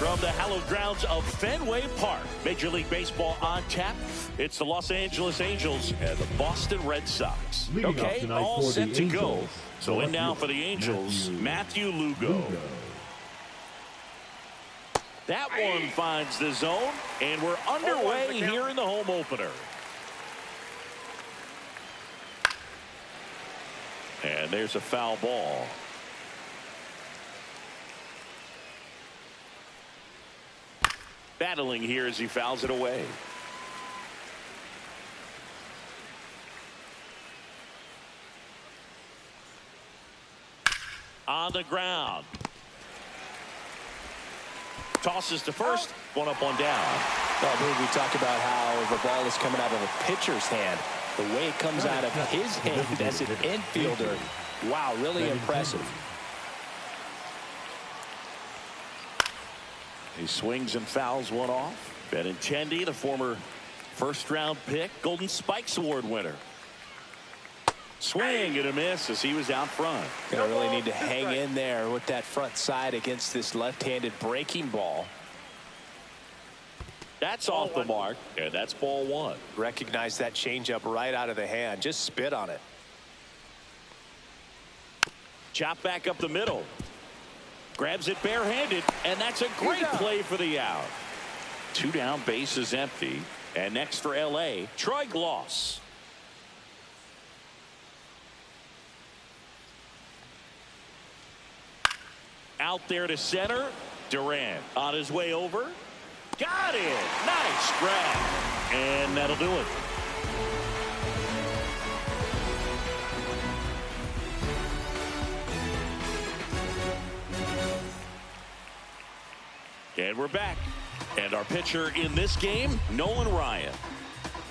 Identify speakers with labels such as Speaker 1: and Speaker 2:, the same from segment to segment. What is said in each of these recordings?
Speaker 1: From the hallowed grounds of Fenway Park, Major League Baseball on tap. It's the Los Angeles Angels and the Boston Red Sox. Okay, all set to go. So in now for the Angels, Matthew Lugo. That one finds the zone, and we're underway here in the home opener. And there's a foul ball. Battling here as he fouls it away. On the ground. Tosses to first. One up, one down.
Speaker 2: Well, I believe we talked about how the ball is coming out of a pitcher's hand. The way it comes out of his hand as an infielder. Wow, really impressive.
Speaker 1: He swings and fouls one off. Benintendi, the former first-round pick, Golden Spikes Award winner. Swing and a miss as he was out front.
Speaker 2: Gonna really need to hang in there with that front side against this left-handed breaking ball.
Speaker 1: That's off the mark, and that's ball one.
Speaker 2: Recognize that changeup right out of the hand. Just spit on it.
Speaker 1: Chop back up the middle. Grabs it barehanded, and that's a great play for the out. Two down, bases empty. And next for L.A., Troy Gloss. Out there to center. Durant on his way over. Got it. Nice grab. And that'll do it. And we're back. And our pitcher in this game, Nolan Ryan.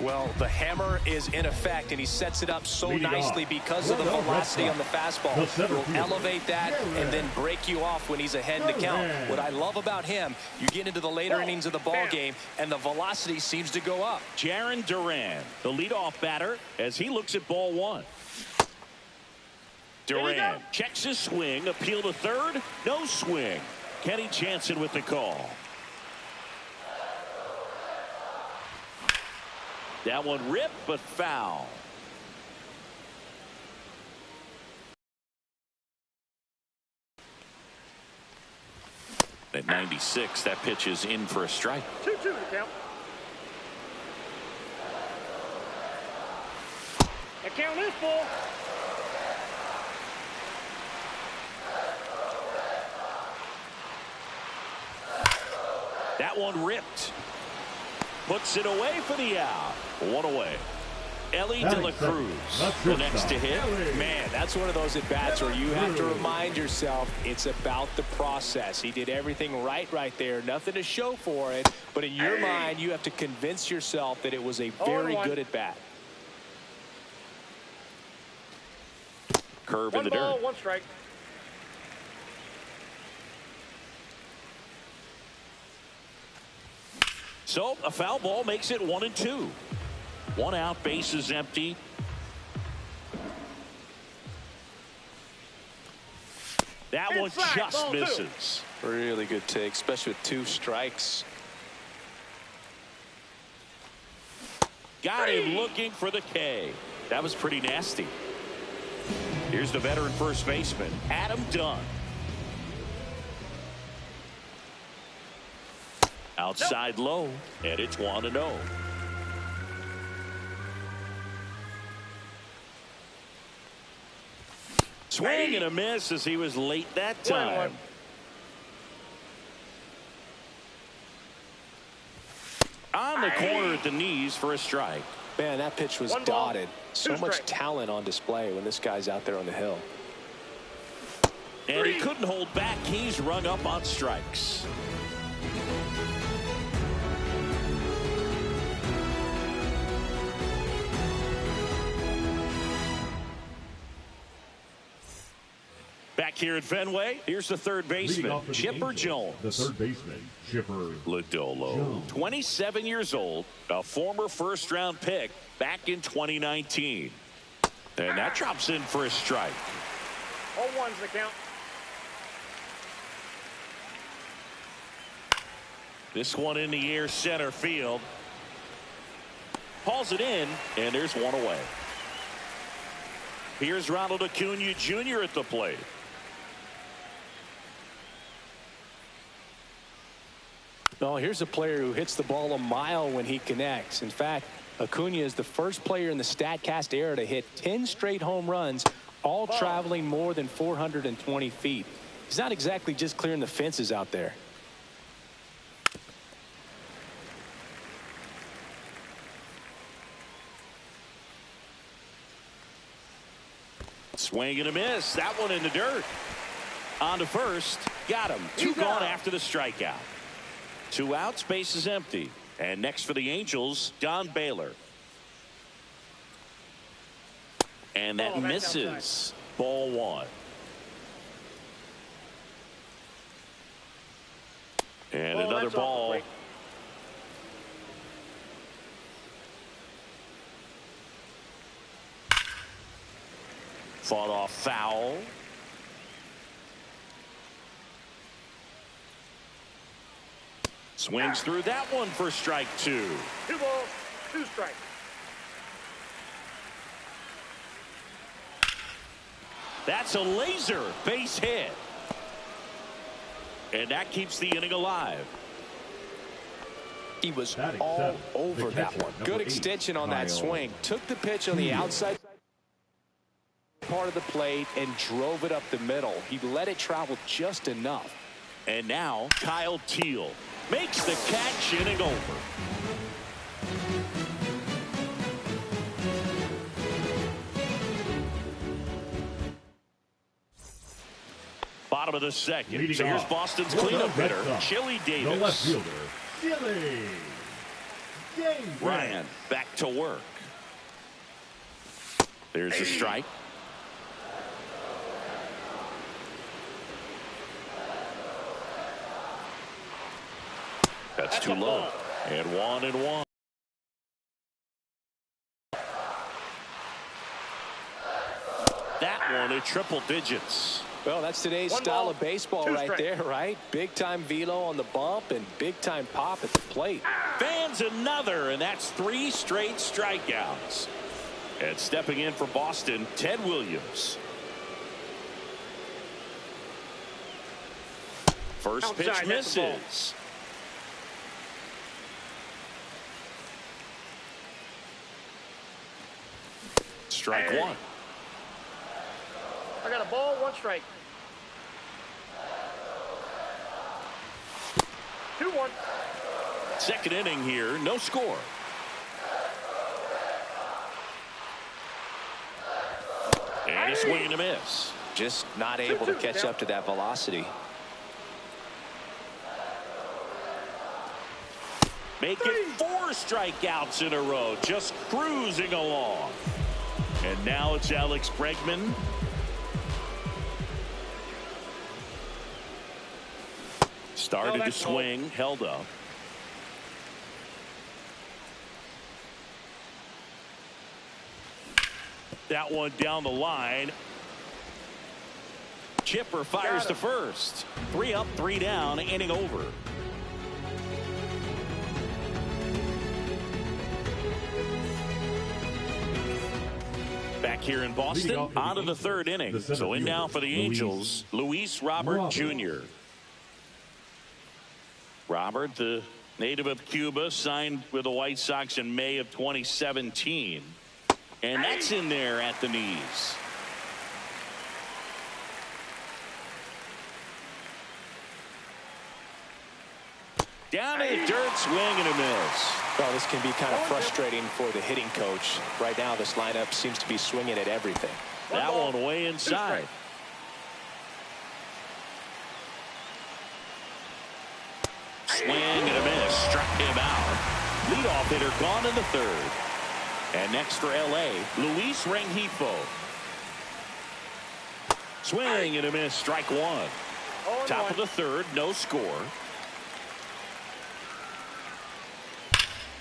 Speaker 2: Well, the hammer is in effect, and he sets it up so nicely because of the velocity on the fastball. He'll elevate that and then break you off when he's ahead in the count. What I love about him, you get into the later innings of the ball game, and the velocity seems to go up.
Speaker 1: Jarren Duran, the leadoff batter, as he looks at ball one. Duran checks his swing, appeal to third, no swing. Kenny Jansen with the call. That one ripped, but foul. At 96, that pitch is in for a strike.
Speaker 3: 2-2 to count. The count is full.
Speaker 1: That one ripped. Puts it away for the out. One away. Ellie De La Cruz, the next to hit.
Speaker 2: Man, that's one of those at-bats where you have to remind yourself it's about the process. He did everything right there. Nothing to show for it. But in your mind, you have to convince yourself that it was a very good at-bat.
Speaker 1: Curve in the dirt.
Speaker 3: 1 ball, 1 strike.
Speaker 1: So a foul ball makes it 1-2. One out, bases empty. That one just misses.
Speaker 2: Really good take, especially with 2 strikes.
Speaker 1: Got him looking for the K. That was pretty nasty. Here's the veteran first baseman, Adam Dunn. Outside low, and it's 1-0. Swing and a miss as he was late that time. On the corner at the knees for a strike.
Speaker 2: Man, that pitch was dotted. So much talent on display when this guy's out there on the hill.
Speaker 1: And he couldn't hold back. He's rung up on strikes. Back here at Fenway, here's the third baseman, Chipper Jones.
Speaker 4: The third baseman, Chipper
Speaker 1: Lodolo, 27 years old, a former first-round pick back in 2019. And that drops in for a strike.
Speaker 3: 0-1's the count.
Speaker 1: This one in the air center field. Hauls it in, and there's one away. Here's Ronald Acuna Jr. at the plate.
Speaker 2: Well, here's a player who hits the ball a mile when he connects. In fact, Acuna is the first player in the StatCast era to hit 10 straight home runs, all traveling more than 420 feet. He's not exactly just clearing the fences out there.
Speaker 1: Swing and a miss. That one in the dirt. On to first. Got him. Two gone after the strikeout. 2 outs. Base is empty. And next for the Angels, Don Baylor. And that misses. Ball 1. And another ball. Fought off foul. Swings through that one for strike 2.
Speaker 3: 2 balls, 2 strikes.
Speaker 1: That's a laser base hit. And that keeps the inning alive.
Speaker 2: He was all over that one. Good extension on that swing. Took the pitch on the outside part of the plate and drove it up the middle. He let it travel just enough.
Speaker 1: And now Kyle Teal makes the catch, inning over. Bottom of the second. So here's Boston's cleanup hitter, Chili Davis.
Speaker 4: The left fielder, Chili Davis.
Speaker 1: Ryan back to work. There's the strike. That's too low. And 1-1. That one at triple digits.
Speaker 2: Well, that's today's style of baseball right there, right? Big time velo on the bump and big time pop at the plate.
Speaker 1: Fans another, and that's 3 straight strikeouts. And stepping in for Boston, Ted Williams. First pitch misses. Strike 1.
Speaker 3: I got a ball, 1 strike. 2-1.
Speaker 1: Second inning here, no score. And a swing and a miss.
Speaker 2: Just not able to catch up to that velocity.
Speaker 1: Make it 4 strikeouts in a row, just cruising along. And now it's Alex Bregman. Started to swing, held up. That one down the line. Chipper fires to first. 3 up, 3 down, inning over. Back here in Boston, on to the 3rd inning. So in now for the Angels, Luis Robert Jr. Robert, the native of Cuba, signed with the White Sox in May of 2017. And that's in there at the knees. Down in the dirt, swing and a miss.
Speaker 2: Well, this can be kind of frustrating for the hitting coach. Right now, this lineup seems to be swinging at everything.
Speaker 1: That one way inside. Swing and a miss. Struck him out. Leadoff hitter gone in the 3rd. And next for L.A., Luis Rengifo. Swing and a miss. Strike 1. Top of the 3rd, no score.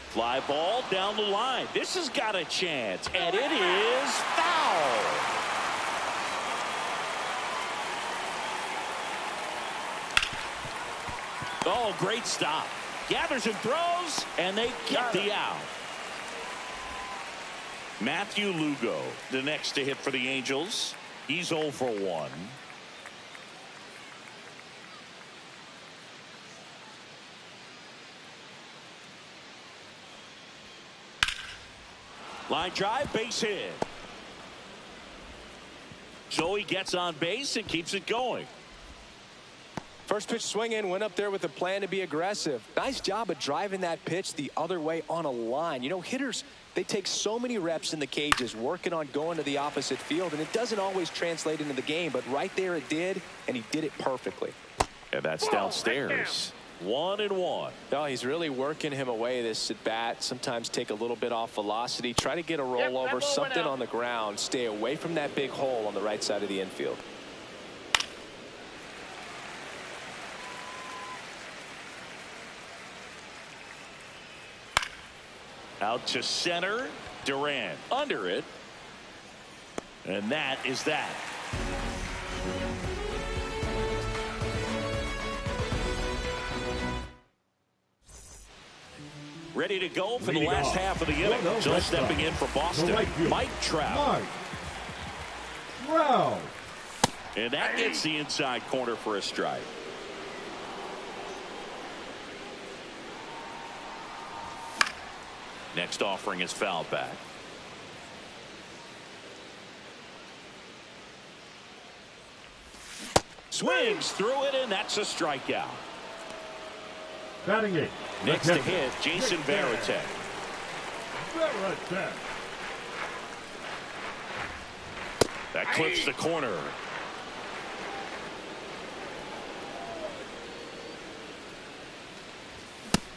Speaker 1: Fly ball down the line. This has got a chance, and it is foul. Oh, great stop. gathers and throws, and they get the out. Matthew Lugo, the next to hit for the Angels. He's 0 for 1. Line drive, base hit. So he gets on base and keeps it going.
Speaker 2: First pitch swing in, went up there with a plan to be aggressive. Nice job of driving that pitch the other way on a line. You know, hitters, they take so many reps in the cages working on going to the opposite field, and it doesn't always translate into the game, but right there it did, and he did it perfectly.
Speaker 1: And that's downstairs. 1-1.
Speaker 2: No, he's really working him away this at bat. Sometimes take a little bit off velocity. Try to get a rollover, something on the ground. Stay away from that big hole on the right side of the infield.
Speaker 1: Out to center. Duran under it. And that is that. Ready to go for the last half of the inning. Just stepping in for Boston, Mike Trout. And that gets the inside corner for a strike. Next offering is foul back. Swings through it, and that's a strikeout.
Speaker 4: Batting it.
Speaker 1: Next to hit, Jason Varitek. That clips the corner.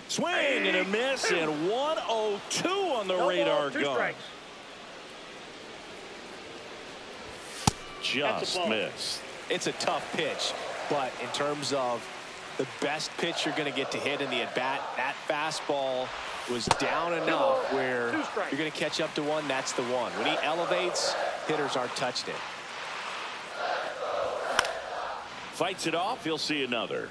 Speaker 1: Swing and a miss, and 102 on the radar gun. Just missed.
Speaker 2: It's a tough pitch, but in terms of the best pitch you're going to get to hit in the at-bat, that fastball was down enough where you're going to catch up to one. That's the one. When he elevates, hitters aren't touching it.
Speaker 1: Fights it off. He'll see another.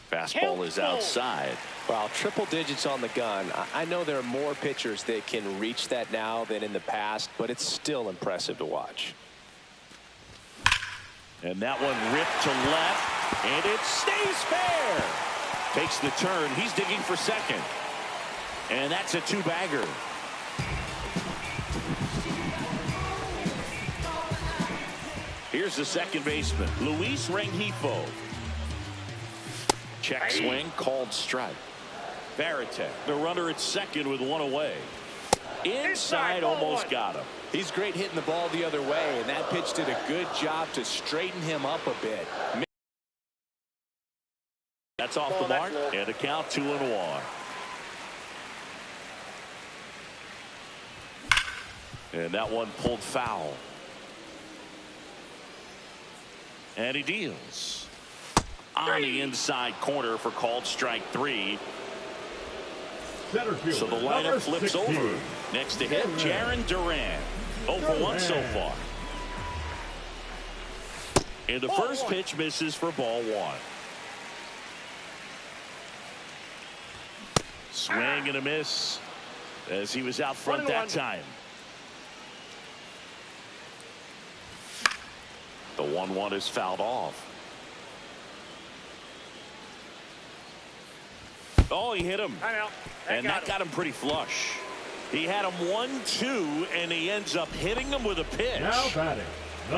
Speaker 1: Fastball is outside.
Speaker 2: Well, triple digits on the gun. I know there are more pitchers that can reach that now than in the past, but it's still impressive to watch.
Speaker 1: And that one ripped to left, and it stays fair. Takes the turn. He's digging for second. And that's a two-bagger. Here's the second baseman, Luis Rengifo. Check swing, called strike. Varitek, the runner at second with one away. Inside, almost got him.
Speaker 2: He's great hitting the ball the other way, and that pitch did a good job to straighten him up a bit.
Speaker 1: That's off the mark, and a count 2-1. And that one pulled foul. And he deals on the inside corner for called strike 3. So the lineup flips over. Next to hit, Jarren Duran. 0 for 1 so far. And the first pitch misses for ball 1. Swing and a miss as he was out front that time. The 1-1 is fouled off. Oh, he hit him. And that got him pretty flush. He had him 1-2, and he ends up hitting him with a pitch.
Speaker 4: Now batting.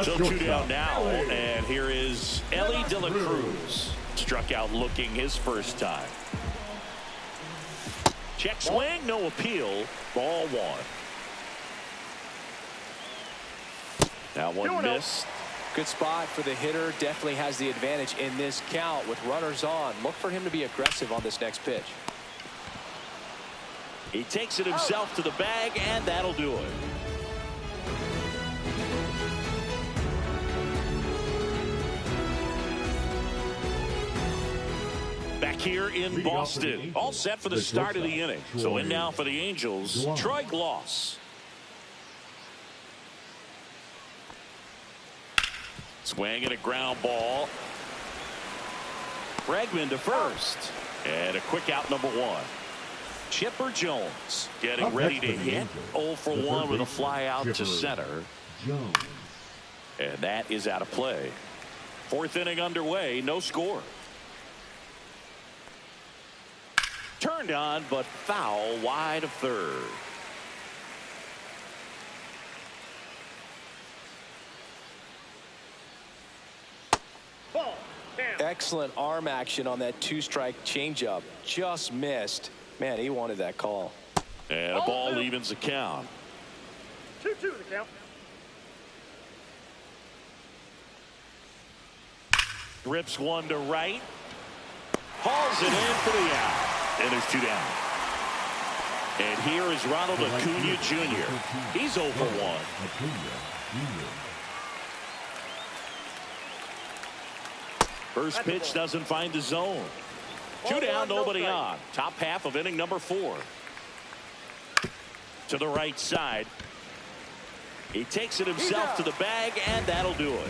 Speaker 1: So 2 down now, and here is Ellie De La Cruz. Struck out looking his first time. Check swing, no appeal. Ball 1. That one missed.
Speaker 2: Good spot for the hitter. Definitely has the advantage in this count with runners on. Look for him to be aggressive on this next pitch.
Speaker 1: He takes it himself to the bag, and that'll do it. Back here in Boston, all set for the start of the inning. So in now for the Angels, Troy Gloss. Swinging a ground ball. Bregman to first. And a quick out, number 1. Chipper Jones getting ready to hit. 0 for 1 with a fly out to center. And that is out of play. 4th inning underway, no score. Turned on, but foul wide of third.
Speaker 2: Excellent arm action on that 2-strike changeup. Just missed. Man, he wanted that call.
Speaker 1: And a ball evens the count.
Speaker 3: 2-2 the count.
Speaker 1: Rips one to right. Hauls it in for the out. And there's 2 down. And here is Ronald Acuna Jr. He's 0 for 1. First pitch doesn't find the zone. 2 down, nobody on. Top half of inning number 4. To the right side. He takes it himself to the bag, and that'll do it.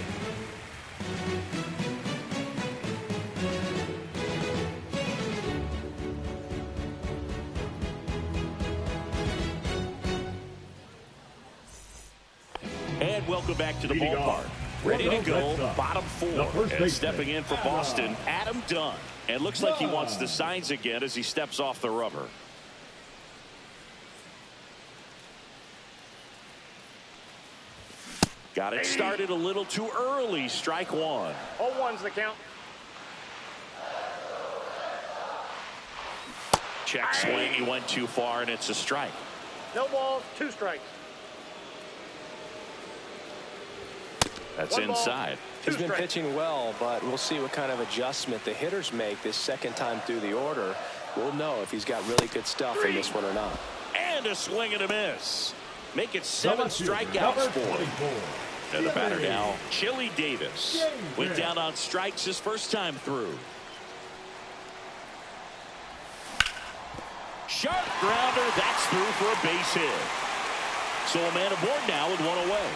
Speaker 1: And welcome back to the ballpark. Ready to go, bottom 4. And stepping in for Boston, Adam Dunn. And looks like he wants the signs again as he steps off the rubber. Got it started a little too early. Strike 1.
Speaker 3: 0-1's the count.
Speaker 1: Check swing. He went too far, and it's a strike.
Speaker 3: No balls, 2 strikes.
Speaker 1: That's inside.
Speaker 2: He's been pitching well, but we'll see what kind of adjustment the hitters make this second time through the order. We'll know if he's got really good stuff in this one or not.
Speaker 1: And a swing and a miss. Make it 7 strikeouts for him. And the batter now, Chili Davis. Went down on strikes his first time through. Sharp grounder. That's through for a base hit. So a man aboard now with 1 away.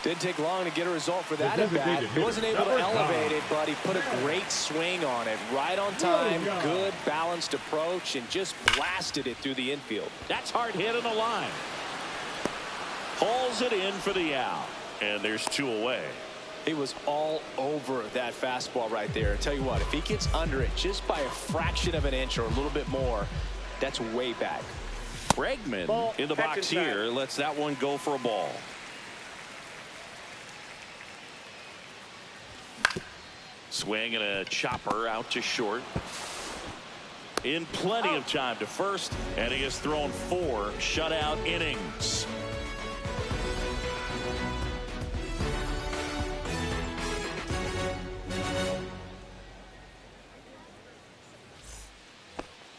Speaker 2: Didn't take long to get a result for that at bat. He wasn't able to elevate it, but he put a great swing on it. Right on time, good balanced approach, and just blasted it through the infield.
Speaker 1: That's hard hit in the line. Hauls it in for the out. And there's 2 away.
Speaker 2: He was all over that fastball right there. I tell you what, if he gets under it just by a fraction of an inch or a little bit more, that's way back.
Speaker 1: Bregman in the box here lets that one go for a ball. Swing and a chopper out to short. In plenty of time to first, and he has thrown 4 shutout innings.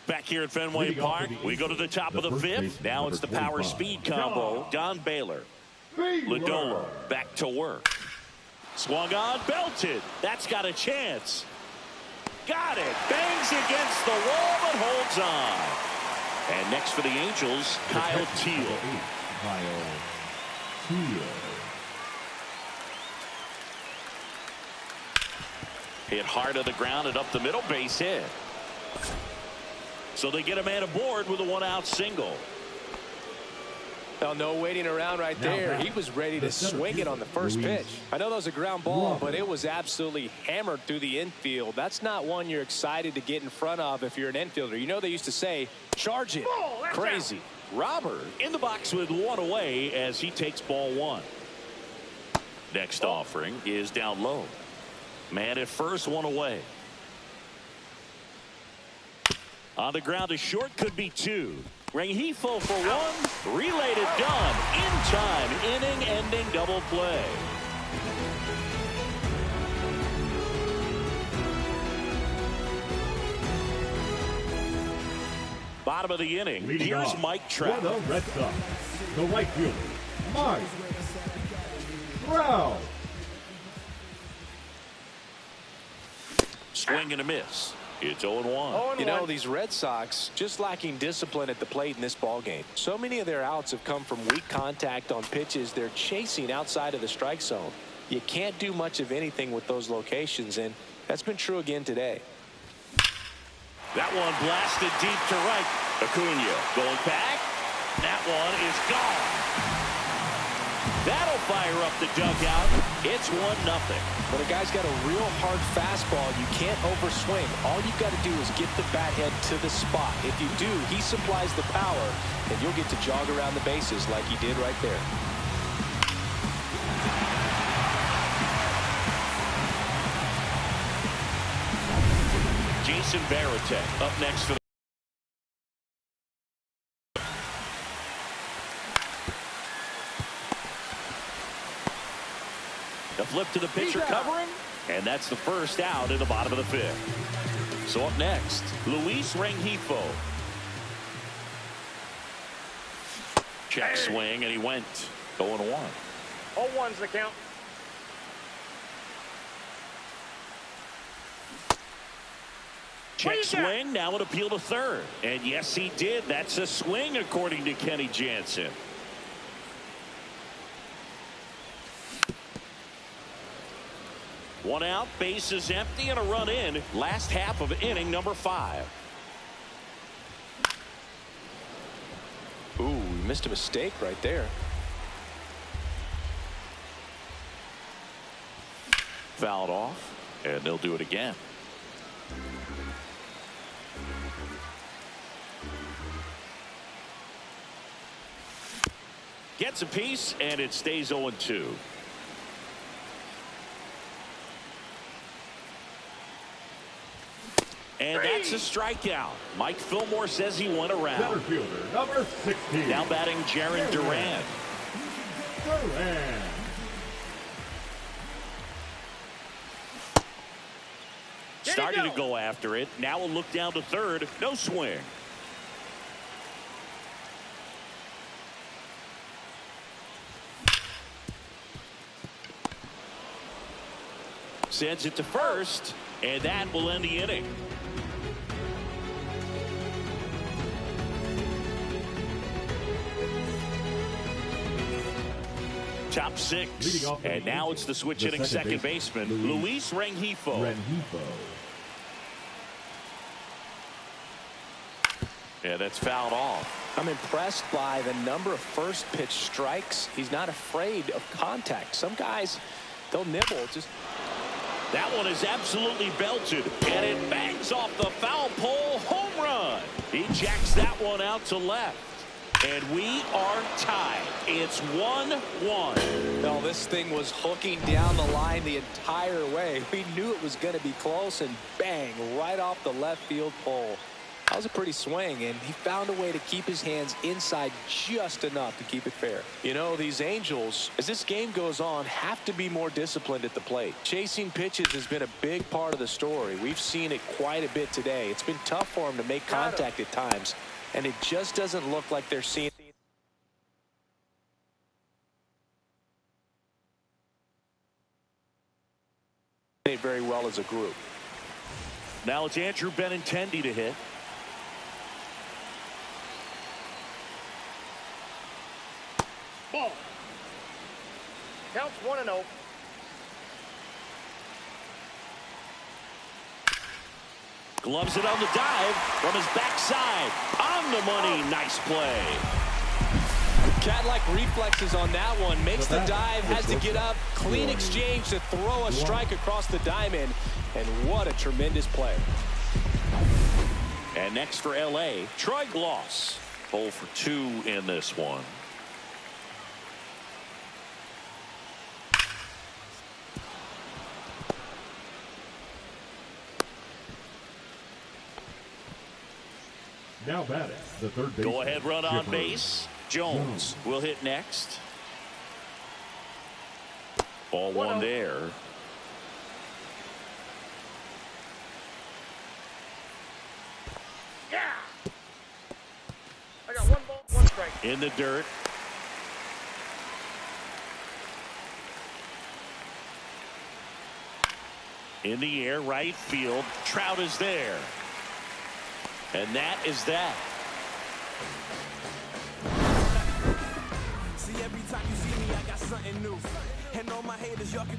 Speaker 1: Back here at Fenway Park, we go to the top of the 5th. Now it's the power speed combo. Don Baylor. Lodolo back to work. Swung on, belted. That's got a chance. Got it. Bangs against the wall, but holds on. And next for the Angels, Kyle Teal. Hit hard to the ground and up the middle, base hit. So they get a man aboard with a 1-out single.
Speaker 2: Well, no waiting around right there. He was ready to swing it on the first pitch. I know that was a ground ball, but it was absolutely hammered through the infield. That's not one you're excited to get in front of if you're an infielder. You know they used to say, charge it. Crazy.
Speaker 1: Robert in the box with 1 away as he takes ball 1. Next offering is down low. Man at first, 1 away. On the ground to short, could be 2. Rengifo for 1. Relayed it, done. In time, inning-ending double play. Bottom of the inning. Here's Mike Trout.
Speaker 4: The Red Sox, the right fielder, Mike Trout.
Speaker 1: Swing and a miss. It's 0-1.
Speaker 2: You know, these Red Sox just lacking discipline at the plate in this ballgame. So many of their outs have come from weak contact on pitches they're chasing outside of the strike zone. You can't do much of anything with those locations, and that's been true again today.
Speaker 1: That one blasted deep to right. Acuna going back. That one is gone. That'll fire up the dugout. It's 1-0.
Speaker 2: When a guy's got a real hard fastball, you can't overswing. All you've got to do is get the bat head to the spot. If you do, he supplies the power, and you'll get to jog around the bases like he did right there.
Speaker 1: Jason Varitek up next for the flip to the pitcher covering, and that's the first out in the bottom of the 5th. So up next, Luis Rengifo. Check swing, and he went 0-1.
Speaker 3: 0-1's the count.
Speaker 1: Check swing, now an appeal to third. And yes, he did. That's a swing, according to Kenny Jansen. One out, base is empty, and a run in. Last half of inning number 5.
Speaker 2: Ooh, missed a mistake right there.
Speaker 1: Fouled off, and they'll do it again. Gets a piece, and it stays 0-2. And that's a strikeout. Mike Fillmore says he went around.
Speaker 4: Center fielder, number 16.
Speaker 1: Now batting Jaron Duran. Starting to go after it. Now a look down to third. No swing. Sends it to first, and that will end the inning. Top 6, and now it's the switch hitting second baseman, Luis Rengifo. Yeah, that's fouled off.
Speaker 2: I'm impressed by the number of first pitch strikes. He's not afraid of contact. Some guys, they'll nibble.
Speaker 1: That one is absolutely belted, and it bangs off the foul pole. Home run. He jacks that one out to left. And we are tied. It's 1-1.
Speaker 2: No, this thing was hooking down the line the entire way. We knew it was going to be close, and bang, right off the left field pole. That was a pretty swing, and he found a way to keep his hands inside just enough to keep it fair. You know, these Angels, as this game goes on, have to be more disciplined at the plate. Chasing pitches has been a big part of the story. We've seen it quite a bit today. It's been tough for them to make contact at times, and it just doesn't look like they're seeing it very well as a group.
Speaker 1: Now it's Andrew Benintendi to hit.
Speaker 3: Ball. Counts 1-0.
Speaker 1: Gloves it on the dive from his backside. On the money. Nice play.
Speaker 2: Cat-like reflexes on that one. Makes the dive, has to get up. Clean exchange to throw a strike across the diamond. And what a tremendous play.
Speaker 1: And next for L.A., Troy Gloss. 0 for 2 in this one.
Speaker 4: Now batting the third base.
Speaker 1: Go ahead run on base. Jones will hit next. Ball 1 there.
Speaker 3: Yeah. I got 1 ball, 1 strike.
Speaker 1: In the dirt. In the air, right field. Trout is there. And that is that.
Speaker 5: See, every time you see me, I got something new. And all my haters, y'all can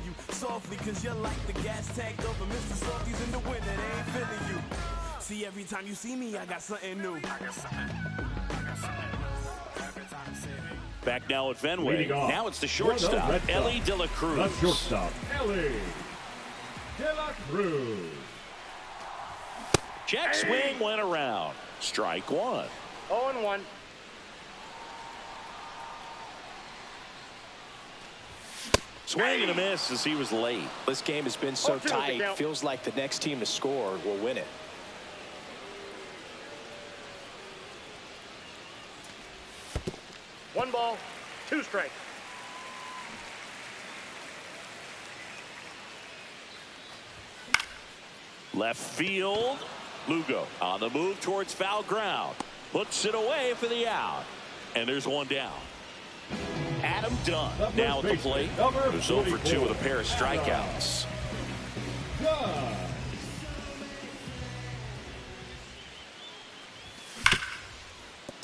Speaker 5: you softly, cause you're like the gas tank over Mr. Softies in the winter. They ain't feeling you. See, every time you see me, I got something new.
Speaker 1: Back now at Fenway. Now it's the shortstop, Ellie De La Cruz.
Speaker 4: The shortstop, Ellie De La Cruz.
Speaker 1: Check swing went around. Strike one.
Speaker 3: 0-1.
Speaker 1: Swing and a miss as he was late.
Speaker 2: This game has been so tight. Feels like the next team to score will win it.
Speaker 3: One ball, two strikes.
Speaker 1: Left field. Lugo on the move towards foul ground. Puts it away for the out. And there's one down. Adam Dunn now at the plate. Who's over 2 with a pair of strikeouts.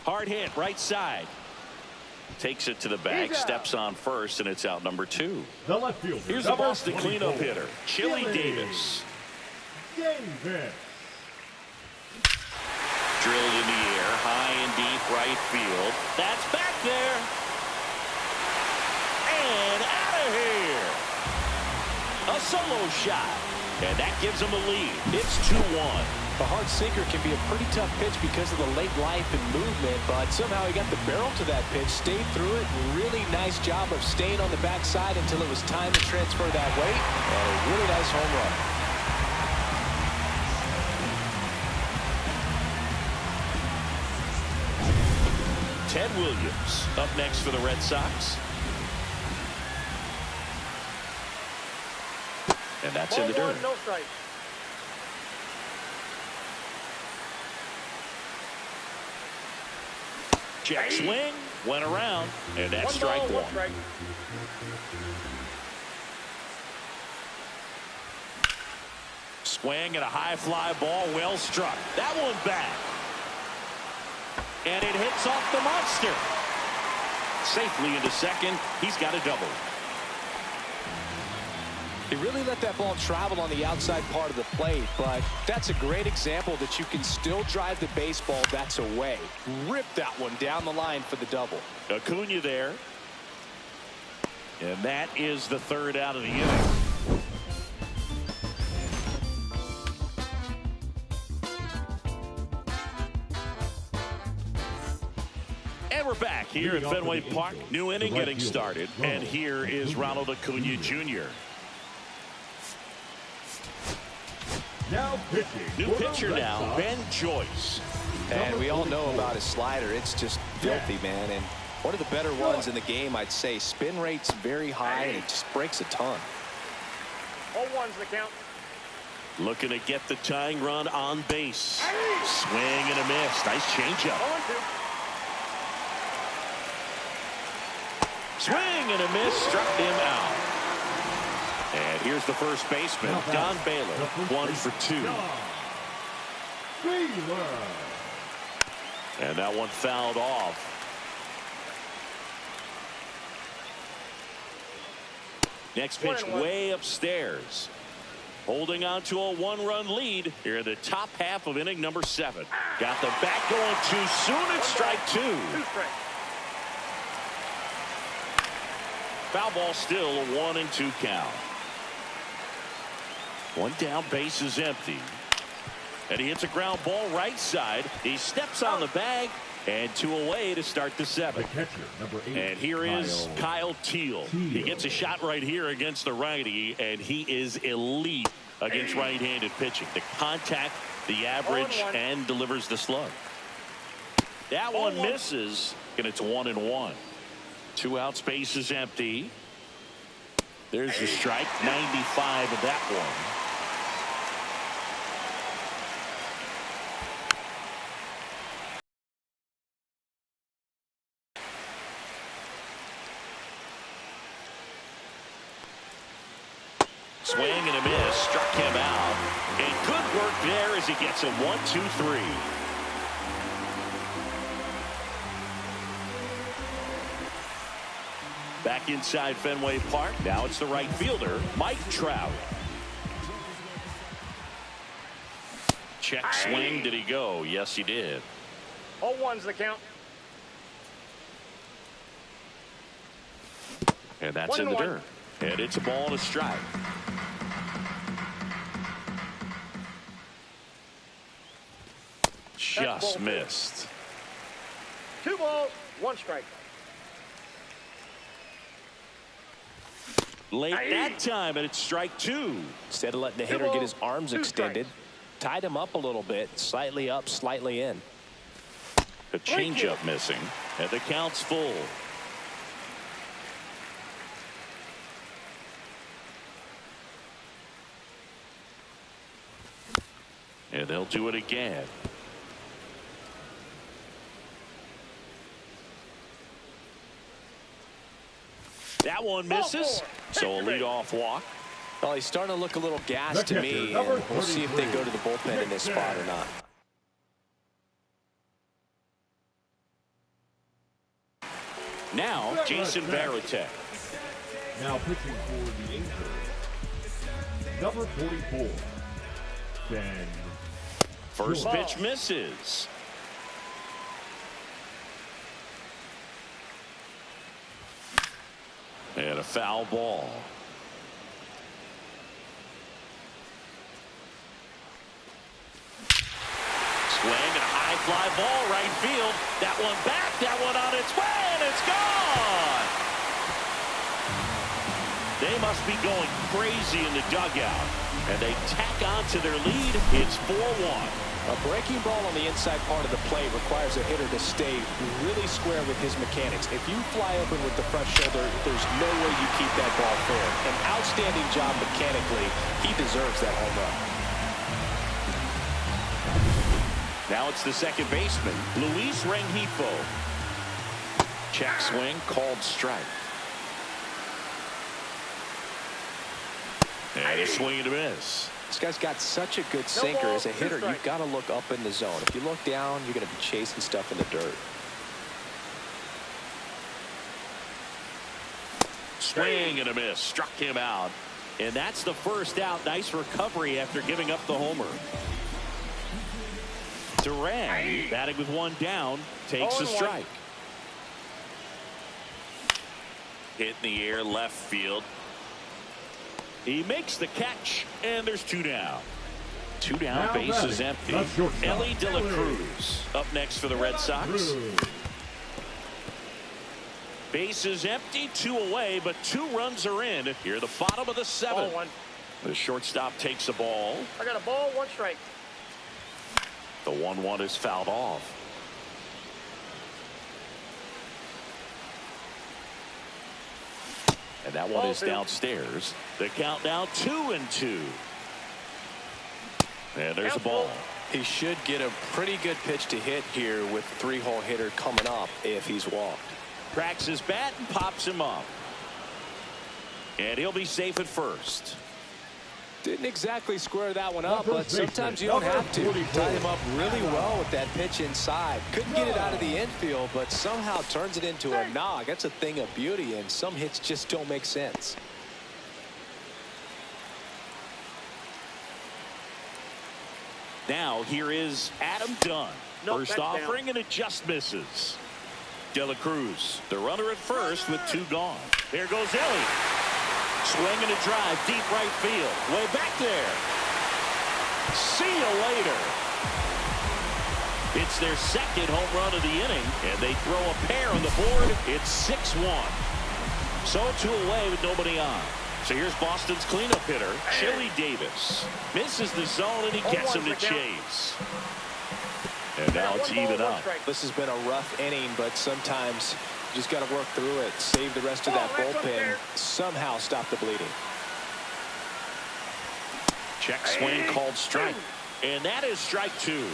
Speaker 1: Hard hit right side. Takes it to the bag, steps on first, and it's out number 2.
Speaker 4: The left fielder.
Speaker 1: Here's the Boston cleanup hitter, Chili Davis. Drilled in the air, high and deep right field. That's back there. And out of here. A solo shot. And that gives him a lead. It's 2-1.
Speaker 2: The hard sinker can be a pretty tough pitch because of the late life and movement, but somehow he got the barrel to that pitch, stayed through it. Really nice job of staying on the backside until it was time to transfer that weight. And a really nice home run.
Speaker 1: Ted Williams up next for the Red Sox. And that's in the dirt.
Speaker 3: No strike.
Speaker 1: Check swing, went around, and that's strike one.
Speaker 3: Strike.
Speaker 1: Swing and a high fly ball, well struck. That one back. And it hits off the monster. Safely into second. He's got a double.
Speaker 2: He really let that ball travel on the outside part of the plate, but that's a great example that you can still drive the baseball that's away. Rip that one down the line for the double.
Speaker 1: Acuna there. And that is the third out of the inning. And we're back here at Fenway Park. New inning getting started. And here is Ronald Acuna Jr.
Speaker 4: Now pitching.
Speaker 1: New pitcher now, Ben Joyce.
Speaker 2: And we all know about his slider. It's just filthy, man. And one of the better ones in the game, I'd say. Spin rate's very high, and it just breaks a ton.
Speaker 3: 0-1's the count.
Speaker 1: Looking to get the tying run on base. Swing and a miss. Nice changeup.
Speaker 3: 0-2.
Speaker 1: Swing and a miss. Struck him out. And here's the first baseman, Don Baylor, 1 for 2. And that one fouled off. Next pitch way upstairs. Holding on to a 1-run lead here in the top half of inning number 7. Got the bat going too soon. It's strike 2. Foul ball still a 1-2 count. One down, base is empty. And he hits a ground ball right side. He steps on the bag, and 2 away to start the 7th.
Speaker 4: The catcher, number 8,
Speaker 1: and here is Kyle Teal. He gets a shot right here against the righty, and he is elite against right-handed pitching. The contact, the average, and delivers the slug. That one misses, and it's 1-1. 2 outs, base is empty. There's the strike, 95 of that one. swing and a miss. Struck him out. And good work there as he gets a 1-2-3. Back inside Fenway Park. Now it's the right fielder, Mike Trout. Check swing. Did he go? Yes, he did.
Speaker 3: 0-1's the count.
Speaker 1: And that's in the dirt. And it's a ball and a strike. Just missed.
Speaker 3: 2 balls, 1 strike.
Speaker 1: Late that time, and it's strike 2.
Speaker 2: Instead of letting the hitter get his arms extended, tied him up a little bit, slightly up, slightly in.
Speaker 1: A changeup missing, and the count's full. And they'll do it again. That one misses, so a leadoff walk.
Speaker 2: Well, he's starting to look a little gassed to me, and we'll see if they go to the bullpen in this spot or not.
Speaker 1: Now, Jason Varitek.
Speaker 4: Now pitching for the Angels, number 44, Ben.
Speaker 1: First pitch misses. And a foul ball. Swing and a high fly ball right field. That one back, that one on its way, and it's gone. They must be going crazy in the dugout. And they tack on to their lead. It's 4-1.
Speaker 2: A breaking ball on the inside part of the plate requires a hitter to stay really square with his mechanics. If you fly open with the front shoulder, there's no way you keep that ball fair. An outstanding job mechanically. He deserves that home run.
Speaker 1: Now it's the second baseman, Luis Rengifo. Check swing, called strike. And a swing and a miss.
Speaker 2: This guy's got such a good sinker. As a hitter, you've got to look up in the zone. If you look down, you're going to be chasing stuff in the dirt.
Speaker 1: Swing and a miss. Struck him out. And that's the first out. Nice recovery after giving up the homer. Duran, batting with one down, takes a strike. Hit in the air, left field. He makes the catch, and there's 2 down. 2 down, base is empty. Ellie De La Cruz up next for the Red Sox. Base is empty, 2 away, but 2 runs are in. Here, the bottom of the 7th. The shortstop takes the ball.
Speaker 3: I got a ball, 1 strike.
Speaker 1: The 1-1 is fouled off. And that one is downstairs. The count now 2-2. And there's a ball.
Speaker 2: He should get a pretty good pitch to hit here with the 3-hole hitter coming up if he's walked.
Speaker 1: Cracks his bat and pops him up. And he'll be safe at first.
Speaker 2: Didn't exactly square that one up, but sometimes you don't have to. Tied him up really well with that pitch inside. Couldn't get it out of the infield, but somehow turns it into a knock. That's a thing of beauty, and some hits just don't make sense.
Speaker 1: Now here is Adam Dunn. First offering, and it just misses. De La Cruz, the runner at first with 2 gone. There goes Ellie. Swing and a drive, deep right field. Way back there. See you later. It's their second home run of the inning, and they throw a pair on the board. It's 6-1. So 2 away with nobody on. So here's Boston's cleanup hitter, Chili Davis. Misses the zone, and he gets him to chase. And now it's even up.
Speaker 2: This has been a rough inning, but sometimes you just got to work through it, save the rest of that bullpen, somehow stop the bleeding.
Speaker 1: Check swing, called strike. And that is strike 2.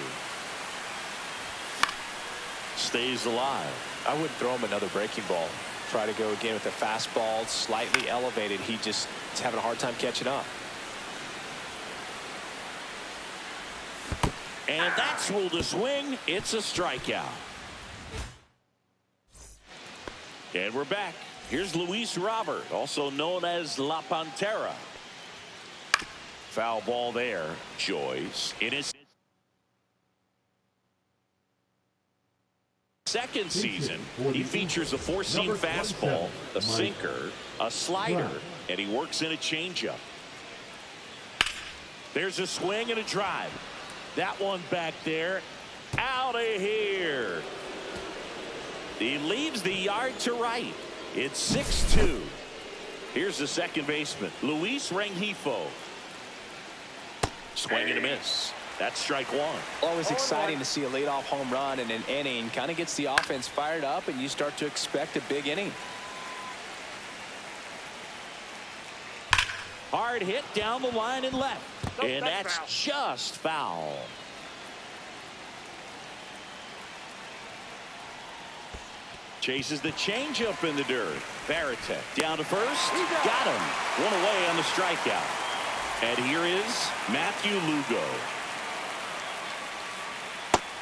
Speaker 1: Stays alive.
Speaker 2: I wouldn't throw him another breaking ball. Try to go again with the fastball, slightly elevated. He just is having a hard time catching up.
Speaker 1: And that's ruled a swing. It's a strikeout. And we're back. Here's Luis Robert, also known as La Pantera. Foul ball there. Joyce in his second season, he features a four-seam fastball, a sinker, a slider, and he works in a changeup. There's a swing and a drive. That one back there. Out of here. He leaves the yard to right. It's 6-2. Here's the second baseman, Luis Rengifo. Swing and a miss. That's strike one.
Speaker 2: Always exciting to see a leadoff home run in an inning. Kind of gets the offense fired up, and you start to expect a big inning.
Speaker 1: Hard hit down the line and left. And that's just foul. Chases the changeup in the dirt. Varitek down to first. Got him. One away on the strikeout. And here is Matthew Lugo.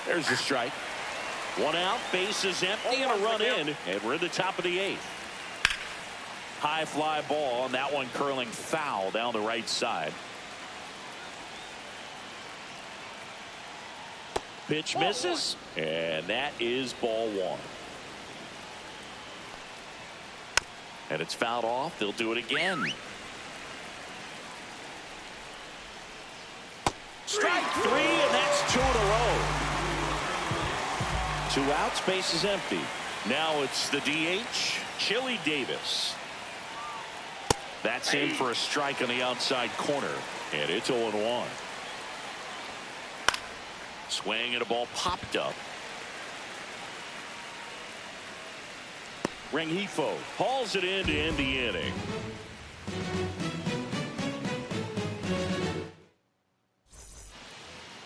Speaker 1: There's the strike. One out, base is empty, and a run in, and we're in the top of the eighth. High fly ball, and that one curling foul down the right side. Pitch misses, and that is ball one. And it's fouled off. They'll do it again. Strike three, and that's two in a row. Two outs, base is empty. Now it's the DH, Chili Davis. That's in for a strike on the outside corner, and it's 0-1. Swing and a ball popped up. Rengifo hauls it in to end the inning.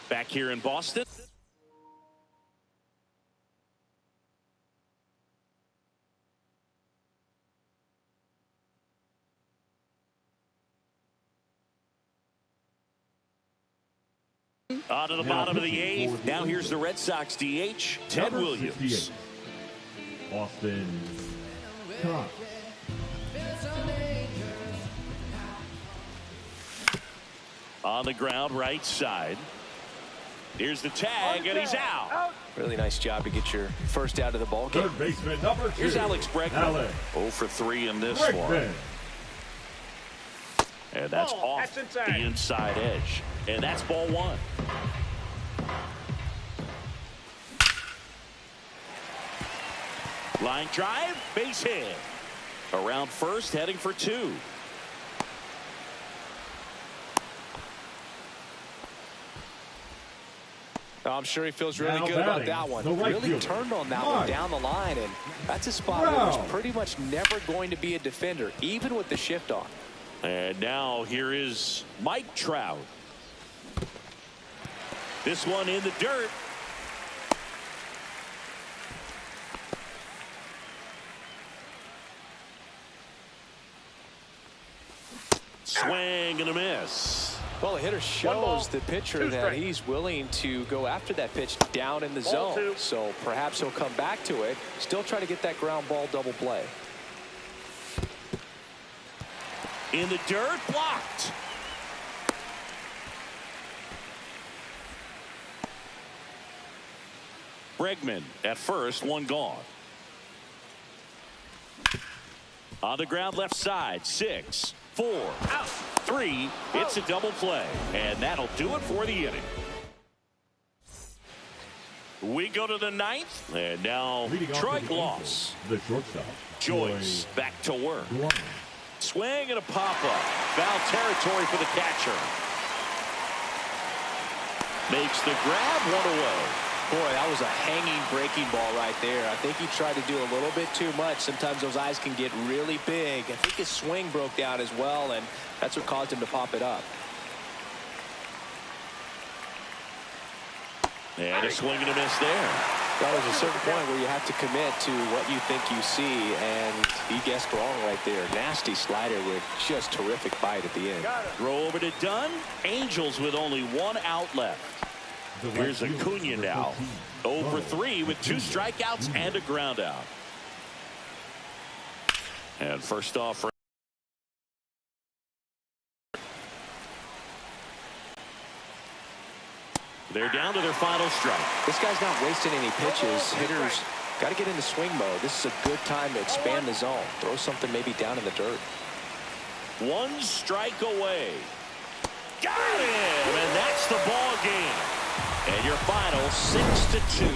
Speaker 1: Back here in Boston. On to the bottom of the eighth. Now here's the Red Sox DH, Ted Williams.
Speaker 4: Austin Cox.
Speaker 1: On the ground, right side. Here's the tag, and he's out.
Speaker 2: Really nice job to get your first out of the ball game.
Speaker 4: Third baseman number 2.
Speaker 1: Here's Alex Bregman. 0 for 3 in this one. And that's off the inside edge. And that's ball one. Line drive, base hit. Around first, heading for 2.
Speaker 2: I'm sure he feels really good about that one. Really turned on that one down the line, and that's a spot where there's pretty much never going to be a defender, even with the shift on.
Speaker 1: And now here is Mike Trout. This one in the dirt. Swing and a miss.
Speaker 2: Well, the hitter shows the pitcher that he's willing to go after that pitch down in the zone. So perhaps he'll come back to it. Still try to get that ground ball double play.
Speaker 1: In the dirt, blocked. Bregman at first, one gone. On the ground, left side, 6, 4, 3. It's a double play, and that'll do it for the inning. We go to the 9th, and now Troy Gloss.
Speaker 4: The shortstop.
Speaker 1: Joyce back to work. Swing and a pop-up. Foul territory for the catcher. Makes the grab, one away.
Speaker 2: Boy, that was a hanging breaking ball right there. I think he tried to do a little bit too much. Sometimes those eyes can get really big. I think his swing broke down as well, and that's what caused him to pop it up.
Speaker 1: And a swing and a miss there.
Speaker 2: There's a certain point where you have to commit to what you think you see, and he guessed wrong right there. Nasty slider with just terrific bite at the end.
Speaker 1: Throw over to Dunn. Angels with only one out left. Here's Acuna now. 0 for 3 with 2 strikeouts and a ground out. And first off, they're down to their final strike.
Speaker 2: This guy's not wasting any pitches. Hitters got to get into swing mode. This is a good time to expand the zone. Throw something maybe down in the dirt.
Speaker 1: 1 strike away. Got him, and that's the ball game. And your final 6-2.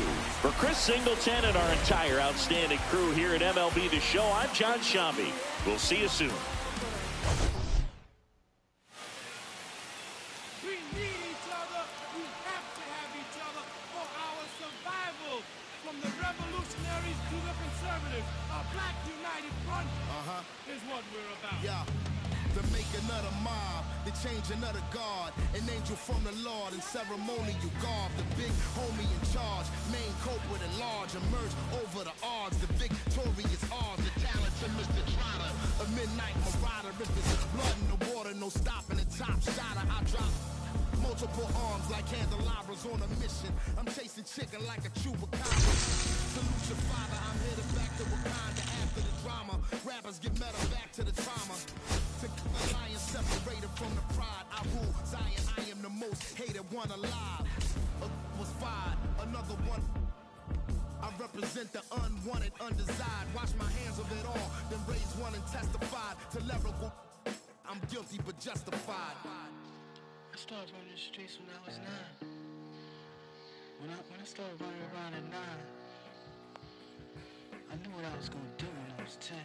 Speaker 1: For Chris Singleton and our entire outstanding crew here at MLB The Show, I'm John Shambi. We'll see you soon.
Speaker 5: We need each other. We have to have each other for our survival. From the revolutionaries to the conservatives, a black united front is what we're about.
Speaker 6: Yeah. To make another mob, to change another God, an angel from the Lord in ceremonial garb, the big homie in charge, main culprit at large, emerge over the odds, the victorious odds, the talented Mr. Trotter, a midnight marauder, if it's blood in the water, no stopping the top shotter, I drop multiple arms like candelabras on a mission, I'm chasing chicken like a chupacabra, salute your father, I'm headed back to Wakanda after the drama, rappers get metal back to the trauma. To the lion separated from the pride. I rule Zion, I am the most hated one alive. Was fired, another one. I represent the unwanted, undesired. Wash my hands of it all, then raise one and testified to lyrical. I'm guilty but justified.
Speaker 7: I started running the streets when I was 9. When I started running around at 9, I knew what I was gonna do when I was 10.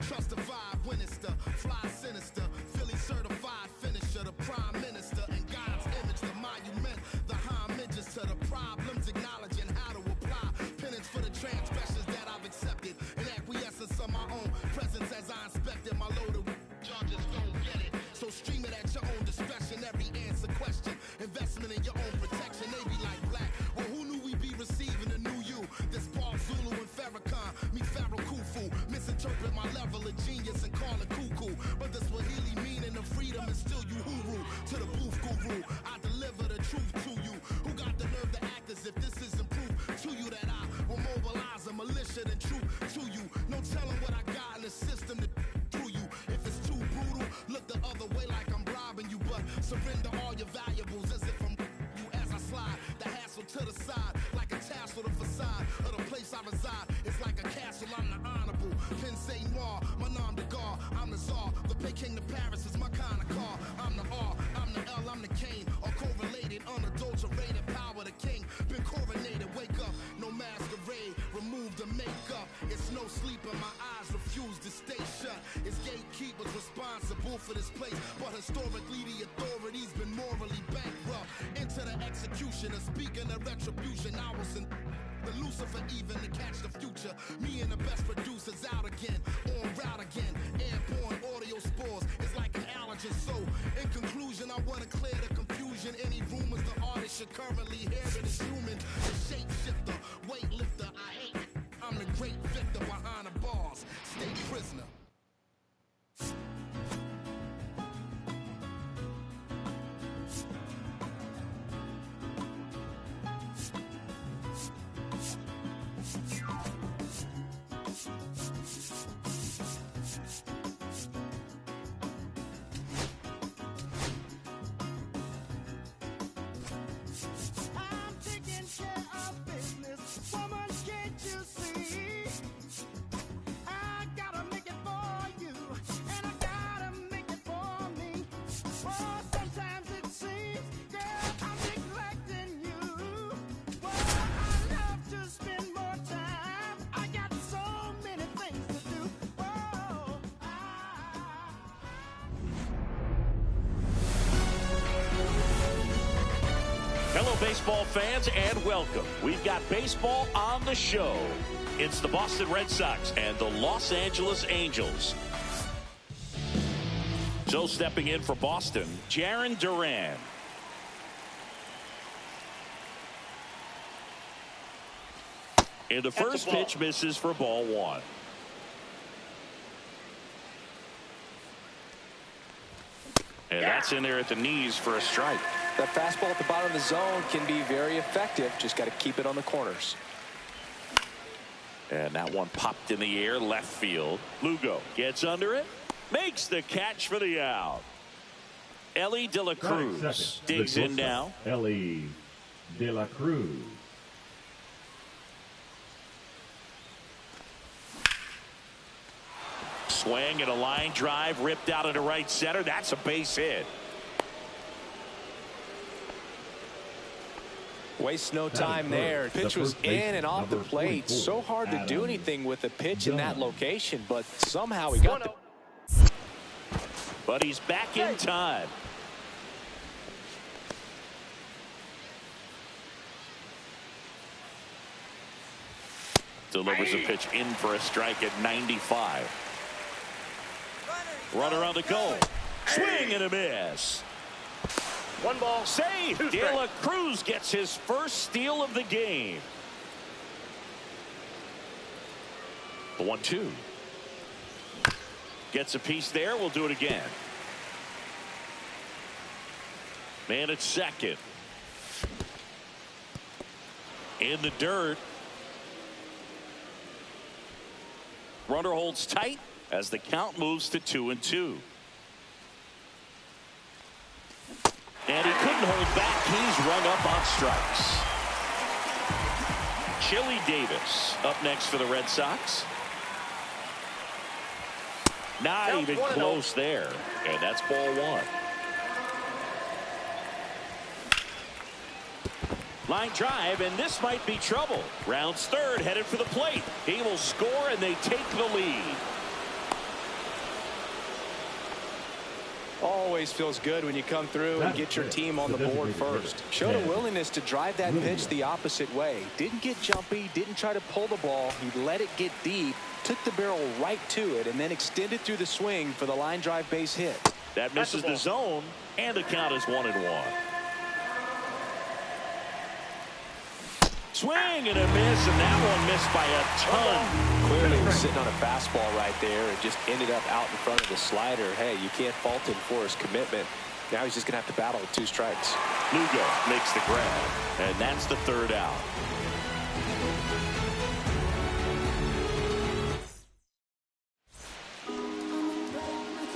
Speaker 6: Trust the vibe, Winnister, fly sinister, Philly certified finisher, the prime minister, and God's image, the monument, the homages to the problems, acknowledging how to apply penance for the transgressions that I've accepted, and acquiescence of my own presence as I inspected my loaded charges don't get it. So stream it at your own discretion, every answer question, investment in your own protection, they be like black. Well, who knew we'd be receiving a new you? This Paul Zulu and Farrakhan, me Pharaoh Khufu, misinterpret my level of genius and call it cuckoo. But the Swahili meaning of freedom is still Uhuru. To the booth guru, I deliver the truth to you. Who got the nerve to act as if this isn't proof to you that I will mobilize a militia and troop to you. No telling what I got in the system to through you. If it's too brutal, look the other way like I'm robbing you. But surrender all your valuables as if I'm you as I slide. The hassle to the side like a tassel, the facade of the place I reside. It's like a castle, I'm the honorable. Pen say noir, my nom de gar, I'm the czar. The Peking to Paris is my kind of car. I'm the R, I'm the L, I'm the Kane. All correlated, unadulterated power, the king. Been coronated, wake up, no masquerade. Remove the makeup. It's no sleep and my eyes refuse to stay shut. It's gatekeepers responsible for this place. But historically the authorities been morally bankrupt. Into the executioner, speaking of retribution, I was in the Lucifer even to catch the future. Me and the best producers out again, on route again. Airborne audio spores, it's like an allergen. So, in conclusion, I want to clear the confusion. Any rumors the artist should currently hear it is human. The shapeshifter, weightlifter, I hate it. I'm the great victor behind the bars. State prisoner.
Speaker 5: I'm taking care of business. Woman, can't you see? I gotta make it for you, and I gotta make it for me. Oh, sometimes it seems, girl, I'm neglecting you. Well, I love to spend more time. I got so many things to do. Oh,
Speaker 1: Hello, baseball fans, and welcome. We've got baseball on the show. It's the Boston Red Sox and the Los Angeles Angels. So stepping in for Boston, Jarren Duran. And the first pitch misses for ball 1. And that's in there at the knees for a strike.
Speaker 2: That fastball at the bottom of the zone can be very effective. Just got to keep it on the corners.
Speaker 1: And that one popped in the air left field. Lugo gets under it, makes the catch for the out. Ellie De La Cruz digs in now.
Speaker 4: Ellie De La Cruz.
Speaker 1: Swing and a line drive ripped out into right center. That's a base hit.
Speaker 2: Wastes no time there. Pitch was in and off the plate. So hard to do anything with a pitch in that location, but somehow he got the...
Speaker 1: But he's back in time. Delivers a pitch in for a strike at 95. Runner on the goal. Swing and a miss.
Speaker 3: One ball.
Speaker 1: Save. De La Cruz gets his first steal of the game. The 1-2. Gets a piece there. We'll do it again. Man at second. In the dirt. Runner holds tight as the count moves to 2-2. And he couldn't hold back. He's rung up on strikes. Chili Davis up next for the Red Sox. Not even close there. And that's ball one. Line drive, and this might be trouble. Rounds third, headed for the plate. He will score, and they take the lead.
Speaker 2: Always feels good when you come through and get your team on the board first. Showed a willingness to drive that pitch the opposite way. Didn't get jumpy, didn't try to pull the ball. He let it get deep, took the barrel right to it, and then extended through the swing for the line drive base hit.
Speaker 1: That misses the zone, and the count is 1-1. Swing and a miss, and that one missed by a ton.
Speaker 2: Clearly was sitting on a fastball right there and just ended up out in front of the slider. Hey, you can't fault him for his commitment. Now he's just going to have to battle with 2 strikes.
Speaker 1: Lugo makes the grab, and that's the third out.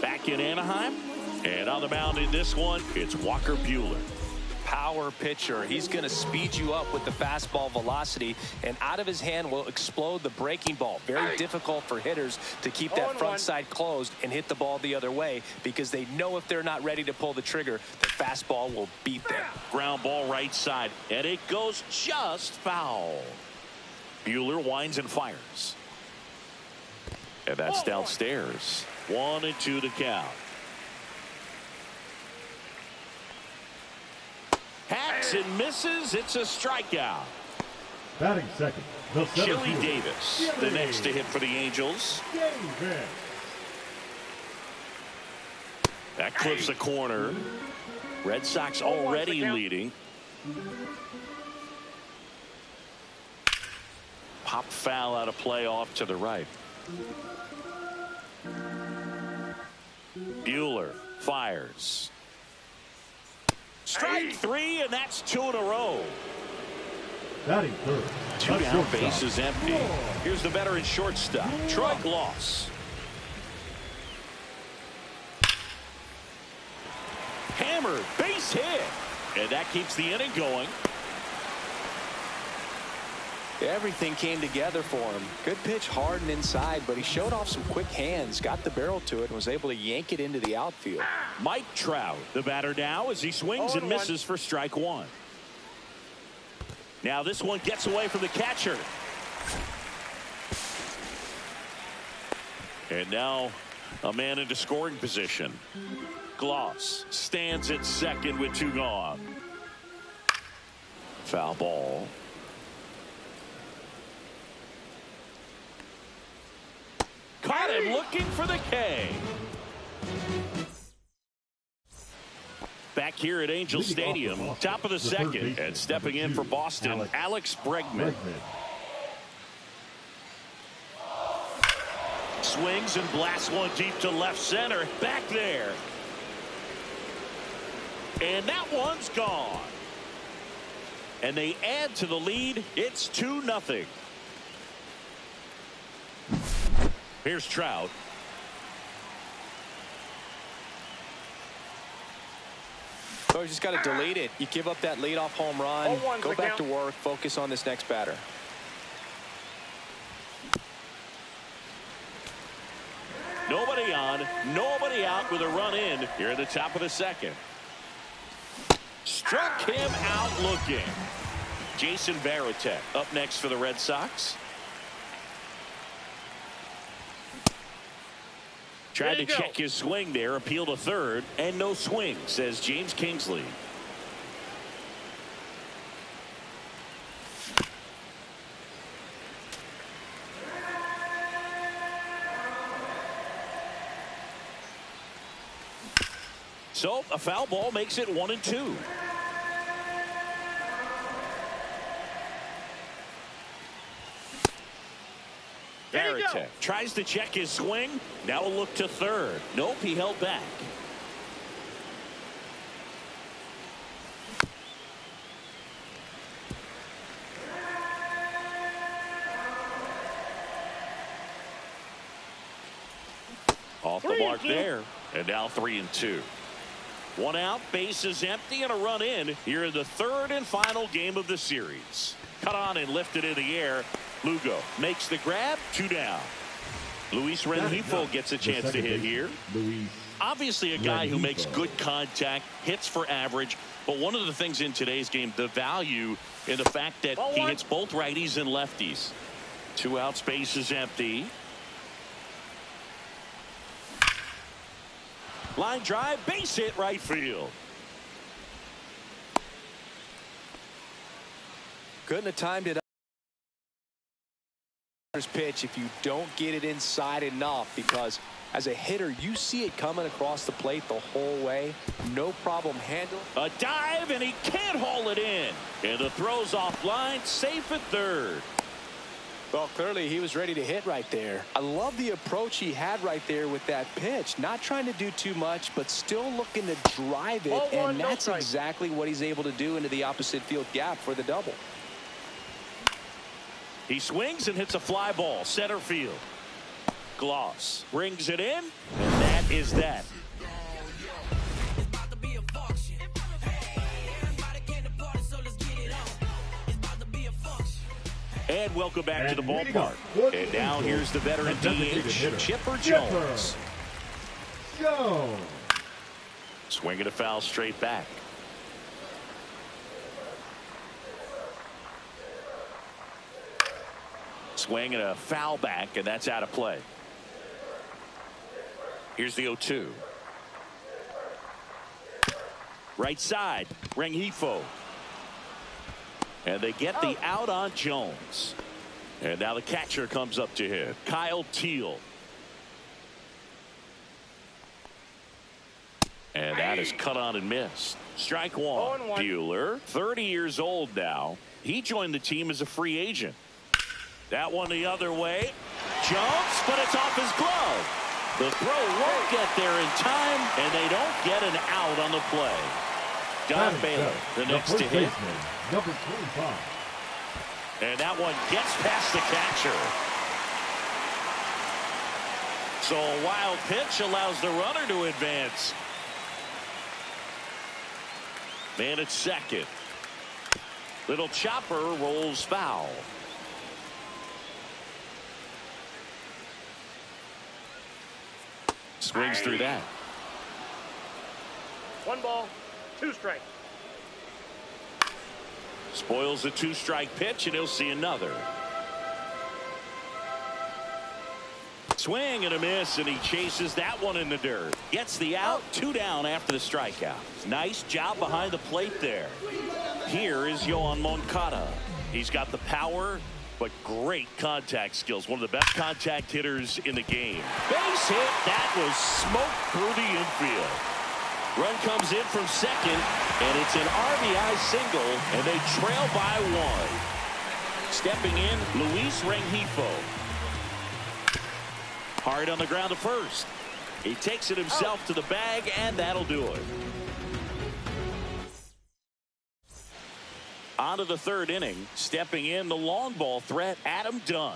Speaker 1: Back in Anaheim, and on the mound in this one, it's Walker Buehler.
Speaker 2: Power pitcher. He's going to speed you up with the fastball velocity, and out of his hand will explode the breaking ball. Very difficult for hitters to keep that front side closed and hit the ball the other way, because they know if they're not ready to pull the trigger, the fastball will beat them.
Speaker 1: Ground ball right side, and it goes just foul. Buehler winds and fires. And that's downstairs. 1-2 to count. Hacks and misses. It's a strikeout.
Speaker 4: Batting second,
Speaker 1: Chili Davis, the next to hit for the Angels. That clips a corner. Red Sox already leading. Pop foul out of play off to the right. Buehler fires. Strike 3, and that's 2 in a row.
Speaker 4: Batting third.
Speaker 1: 2 down, base is empty. Here's the veteran shortstop, Troy Gloss. Hammered, base hit. And that keeps the inning going.
Speaker 2: Everything came together for him. Good pitch, hard and inside, but he showed off some quick hands, got the barrel to it, and was able to yank it into the outfield.
Speaker 1: Mike Trout, the batter now, as he swings and misses for strike 1. Now this one gets away from the catcher. And now a man into scoring position. Gloss stands at second with 2 gone. Foul ball. Caught him looking for the K. Back here at Angel Stadium, top of the second, and stepping in for Boston, Alex Bregman. Swings and blasts one deep to left center. Back there. And that one's gone. And they add to the lead. It's 2-0. Here's Trout.
Speaker 2: So you just got to delete it. You give up that leadoff home run. Go back to work. Focus on this next batter.
Speaker 1: Nobody on, nobody out with a run in here at the top of the second. Struck him out looking. Jason Varitek up next for the Red Sox. Tried to check his swing there, appeal to third, and no swing, says James Kingsley. So a foul ball makes it 1-2. Varitek tries to check his swing. Now a look to third. Nope, he held back. Off the mark there. And now 3-2. One out, bases empty, and a run in here in the third and final game of the series. Cut on and lifted in the air. Lugo makes the grab, 2 down. Luis Rengifo gets a chance to hit here. Obviously a guy who makes good contact, hits for average, but one of the things in today's game, the value in the fact that he hits both righties and lefties. 2 outs, bases empty. Line drive, base hit, right field.
Speaker 2: Couldn't have timed it up. Pitch if you don't get it inside enough, because as a hitter you see it coming across the plate the whole way. No problem handling.
Speaker 1: A dive, and he can't haul it in. And the throw's offline, safe at third.
Speaker 2: Well, clearly he was ready to hit right there. I love the approach he had right there with that pitch. Not trying to do too much, but still looking to drive it. And that's exactly what he's able to do into the opposite field gap for the double.
Speaker 1: He swings and hits a fly ball, center field. Gloss brings it in, and that is that. And welcome back to the ballpark. And now here's the veteran DH, Chipper Jones. Swinging a foul straight back. Swing and a foul back, and that's out of play. Here's the 0-2. Right side, Rengifo. And they get the out on Jones. And now the catcher comes up to hit, Kyle Teal. And that is cut on and missed. Strike one. Buehler, 30 years old now. He joined the team as a free agent. That one the other way. Jumps, but it's off his glove. The throw won't get there in time, and they don't get an out on the play. Don Baylor, the next to hit.
Speaker 4: Number 25.
Speaker 1: And that one gets past the catcher. So a wild pitch allows the runner to advance. Man at second. Little chopper rolls foul. Swings through that.
Speaker 3: 1 ball, 2 strikes.
Speaker 1: Spoils a 2-strike pitch, and he'll see another. Swing and a miss, and he chases that one in the dirt. Gets the out, 2 down after the strikeout. Nice job behind the plate there. Here is Yohan Moncada. He's got the power, but great contact skills. One of the best contact hitters in the game. Base hit. That was smoked through the infield. Run comes in from second, and it's an RBI single, and they trail by 1. Stepping in, Luis Rengifo. Hard on the ground to first. He takes it himself to the bag, and that'll do it. On to the third inning. Stepping in, the long ball threat, Adam Dunn.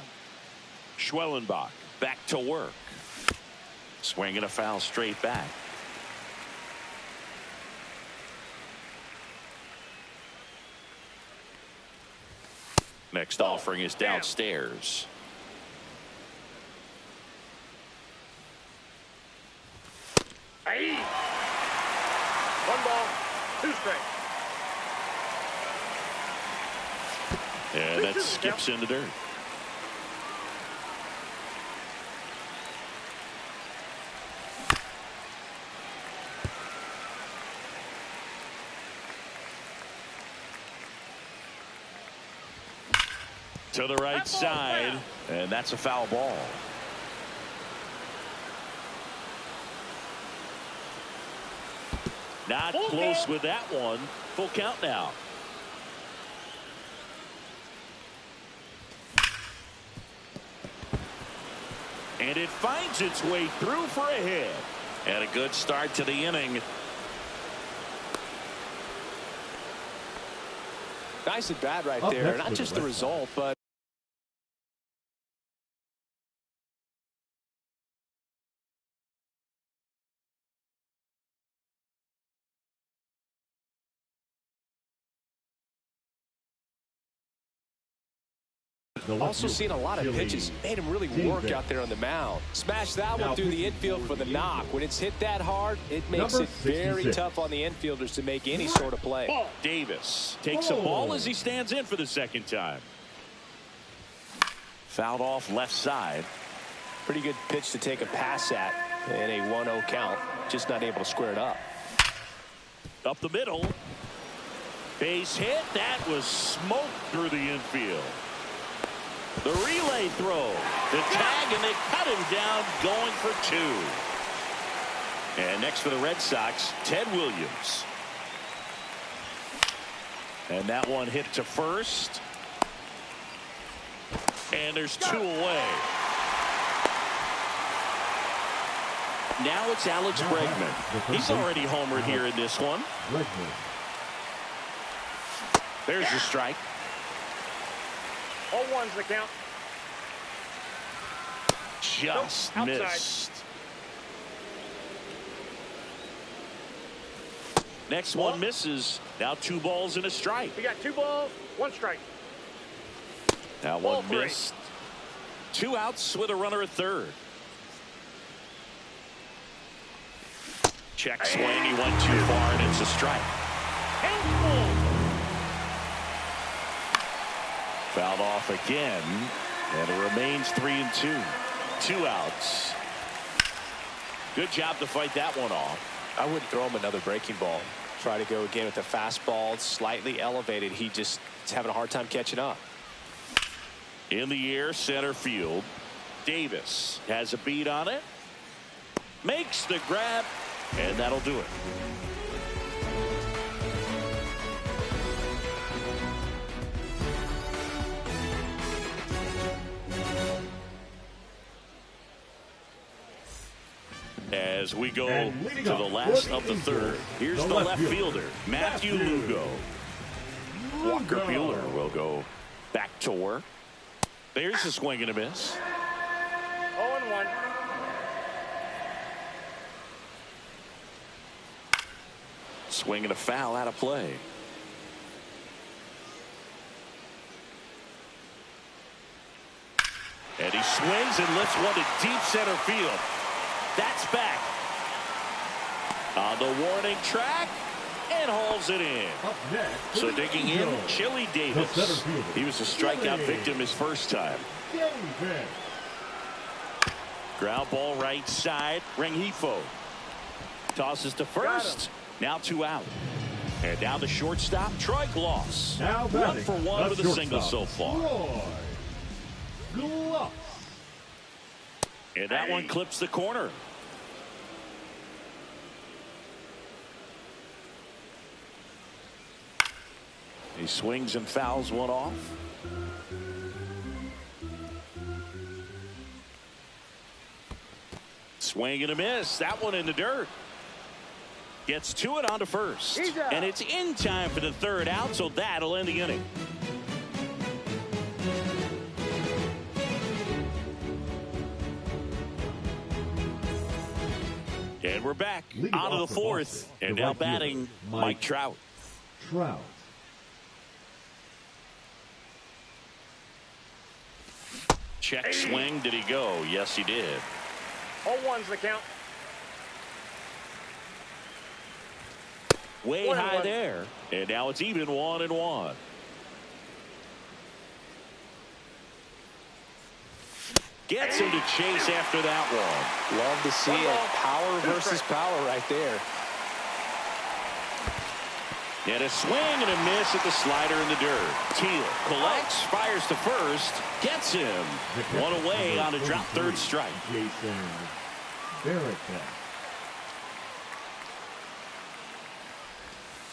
Speaker 1: Schwellenbach back to work. Swinging a foul straight back. Next offering is downstairs.
Speaker 3: Hey. 1 ball, 2 strikes.
Speaker 1: And that skips in the dirt. To the right side, and that's a foul ball. Not close with that one. Full count now. And it finds its way through for a hit. And a good start to the inning.
Speaker 2: Nice at bat right there. Not just the result, but also seen a lot of pitches. Made him really work out there on the mound. Smash that one through the infield for the knock. When it's hit that hard, it makes it very tough on the infielders to make any sort of play.
Speaker 1: Davis takes a ball as he stands in for the second time. Fouled off left side.
Speaker 2: Pretty good pitch to take a pass at in a 1-0 count. Just not able to square it up.
Speaker 1: Up the middle. Base hit. That was smoked through the infield. The relay throw. The tag, and they cut him down going for 2. And next for the Red Sox, Ted Williams. And that one hit to first. And there's 2 away. Now it's Alex Bregman. He's already homered here in this one. There's the strike.
Speaker 3: 0-1's the count.
Speaker 1: Just missed. Next one misses. Now 2 balls and a strike.
Speaker 3: We got 2 balls, 1 strike.
Speaker 1: Now one missed. 2 outs with a runner at third. Check swing. He went too far, and it's a strike. Fouled off again, and it remains 3-2. 2 outs. Good job to fight that one off.
Speaker 2: I wouldn't throw him another breaking ball. Try to go again with the fastball. It's slightly elevated. He just is having a hard time catching up.
Speaker 1: In the air, center field. Davis has a beat on it. Makes the grab, and that'll do it. As we go to the last of the third, here's the left fielder, Matthew Lugo. Walker Buehler will go back to work. There's a swing and a miss.
Speaker 3: 0-1.
Speaker 1: Swing and a foul out of play. And he swings and lifts one to deep center field. That's back on the warning track and hauls it in. So digging in, Chili Davis. He was a strikeout victim his first time. Ground ball right side. Rengifo tosses to first. Now 2 out. And now the shortstop, Troy Gloss. 1 for 1 with a single so far. And that one clips the corner. He swings and fouls one off. Swing and a miss. That one in the dirt. Gets to it onto first. And it's in time for the third out, so that'll end the inning. And we're back out of the fourth. And now batting Mike Trout. Check swing. Did he go? Yes, he did.
Speaker 3: 0-1's the count.
Speaker 1: Way high there. And now it's even 1-1. Gets him to chase after that one.
Speaker 2: Love to see it. Power versus power right there.
Speaker 1: And a swing and a miss at the slider in the dirt. Teal collects, fires to first, gets him. One away on a drop third strike.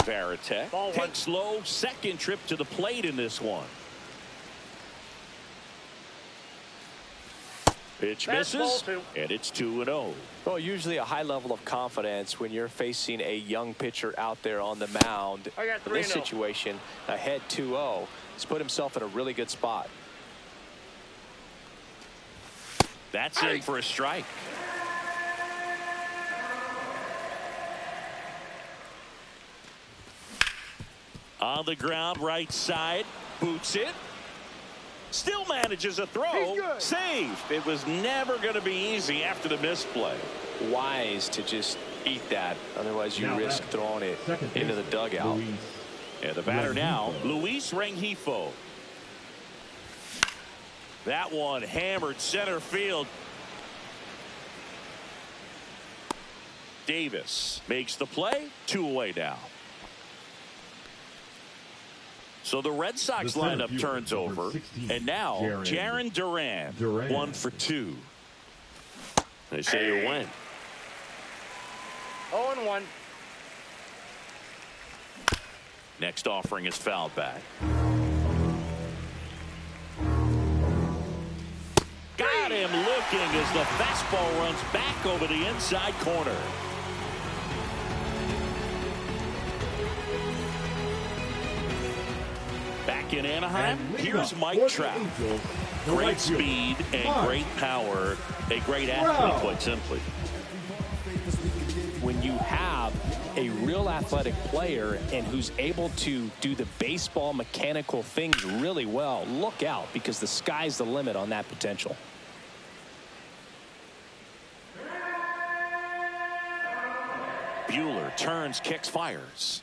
Speaker 1: Varitek takes low, second trip to the plate in this one. Pitch misses, and it's 2-0.
Speaker 2: Well, usually a high level of confidence when you're facing a young pitcher out there on the mound. In this situation, ahead 2-0. He's put himself in a really good spot.
Speaker 1: That's in for a strike. On the ground, right side, boots it. Still manages a throw. Save. It was never going to be easy after the misplay.
Speaker 2: Wise to just eat that. Otherwise, you risk throwing it into the dugout.
Speaker 1: And the batter now, Luis Rengifo. That one hammered center field. Davis makes the play. 2 away now. So the Red Sox lineup turns over, and now Jarren Duran, 1 for 2. They say you win.
Speaker 3: 0-1.
Speaker 1: Next offering is fouled back. Got him looking as the fastball runs back over the inside corner. Back in Anaheim, here's Mike Trout. Great speed and great power. A great athlete, quite simply.
Speaker 2: When you have a real athletic player and who's able to do the baseball mechanical things really well, look out, because the sky's the limit on that potential.
Speaker 1: Buehler turns, kicks, fires.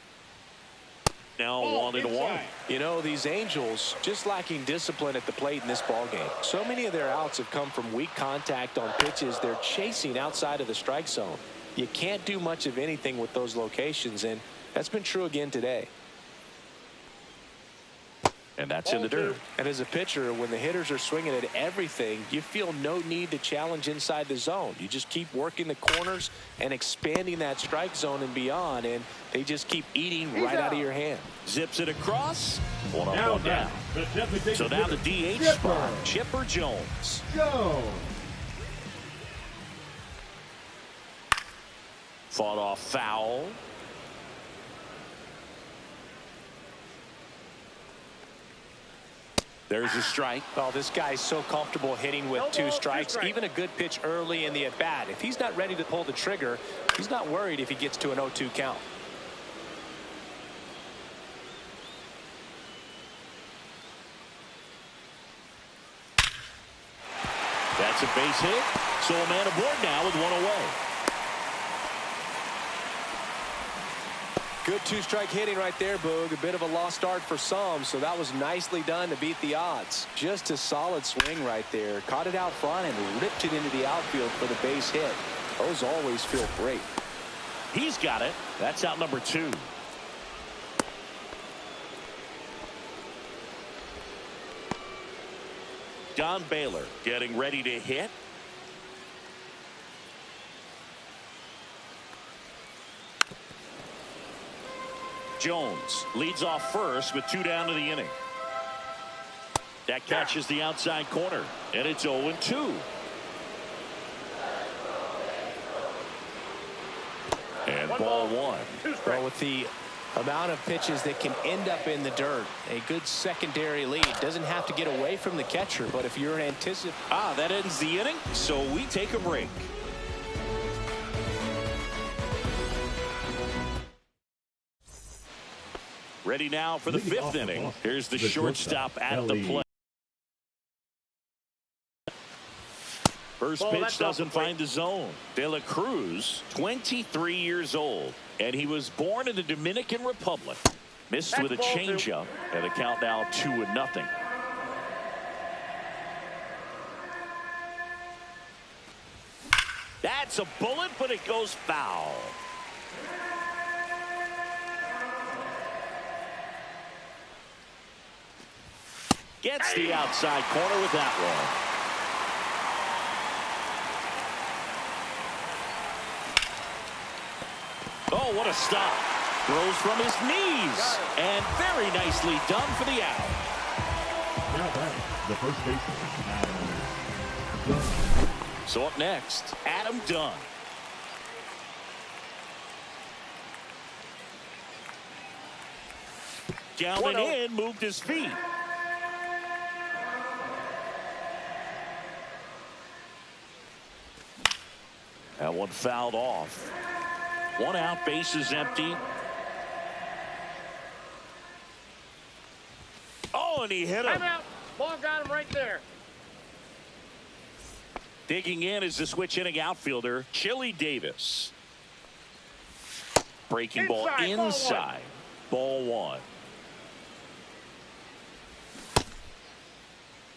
Speaker 1: Now 1-1.
Speaker 2: You know, these Angels just lacking discipline at the plate in this ball game. So many of their outs have come from weak contact on pitches they're chasing outside of the strike zone. You can't do much of anything with those locations, and that's been true again today.
Speaker 1: And that's in the dirt.
Speaker 2: And as a pitcher, when the hitters are swinging at everything, you feel no need to challenge inside the zone. You just keep working the corners and expanding that strike zone and beyond, and they just keep eating right out of your hand.
Speaker 1: Zips it across. 1-1 down. So now the DH spot, Chipper Jones. Fought off foul. There's a strike.
Speaker 2: Well, this guy's so comfortable hitting with 2 strikes. Even a good pitch early in the at-bat. If he's not ready to pull the trigger, he's not worried if he gets to an 0-2 count.
Speaker 1: That's a base hit. So a man aboard now with 1 away.
Speaker 2: Good 2-strike hitting right there, Boog. A bit of a lost start for some, so that was nicely done to beat the odds. Just a solid swing right there. Caught it out front and ripped it into the outfield for the base hit. Those always feel great.
Speaker 1: He's got it. That's out number 2. Don Baylor getting ready to hit. Jones leads off first with 2 down to the inning. That catches the outside corner, and it's 0-2. And Ball one.
Speaker 2: Well, with the amount of pitches that can end up in the dirt, a good secondary lead. Doesn't have to get away from the catcher, but if you're an
Speaker 1: that ends the inning, so we take a break. Ready now for the fifth inning. Here's the shortstop at the plate. First pitch doesn't find the zone. De La Cruz, 23 years old, and he was born in the Dominican Republic. Missed with a changeup, and the count now 2-0. That's a bullet, but it goes foul. Gets the outside corner with that one. Oh, what a stop. Throws from his knees. And very nicely done for the out.
Speaker 4: Now back, the first baseman,
Speaker 1: So up next, Adam Dunn. Down and in, moved his feet. That one fouled off. One out, bases empty. Oh, and he hit him.
Speaker 3: I'm out. Ball got him right there.
Speaker 1: Digging in is the switch inning outfielder, Chili Davis. Breaking ball inside. Ball one.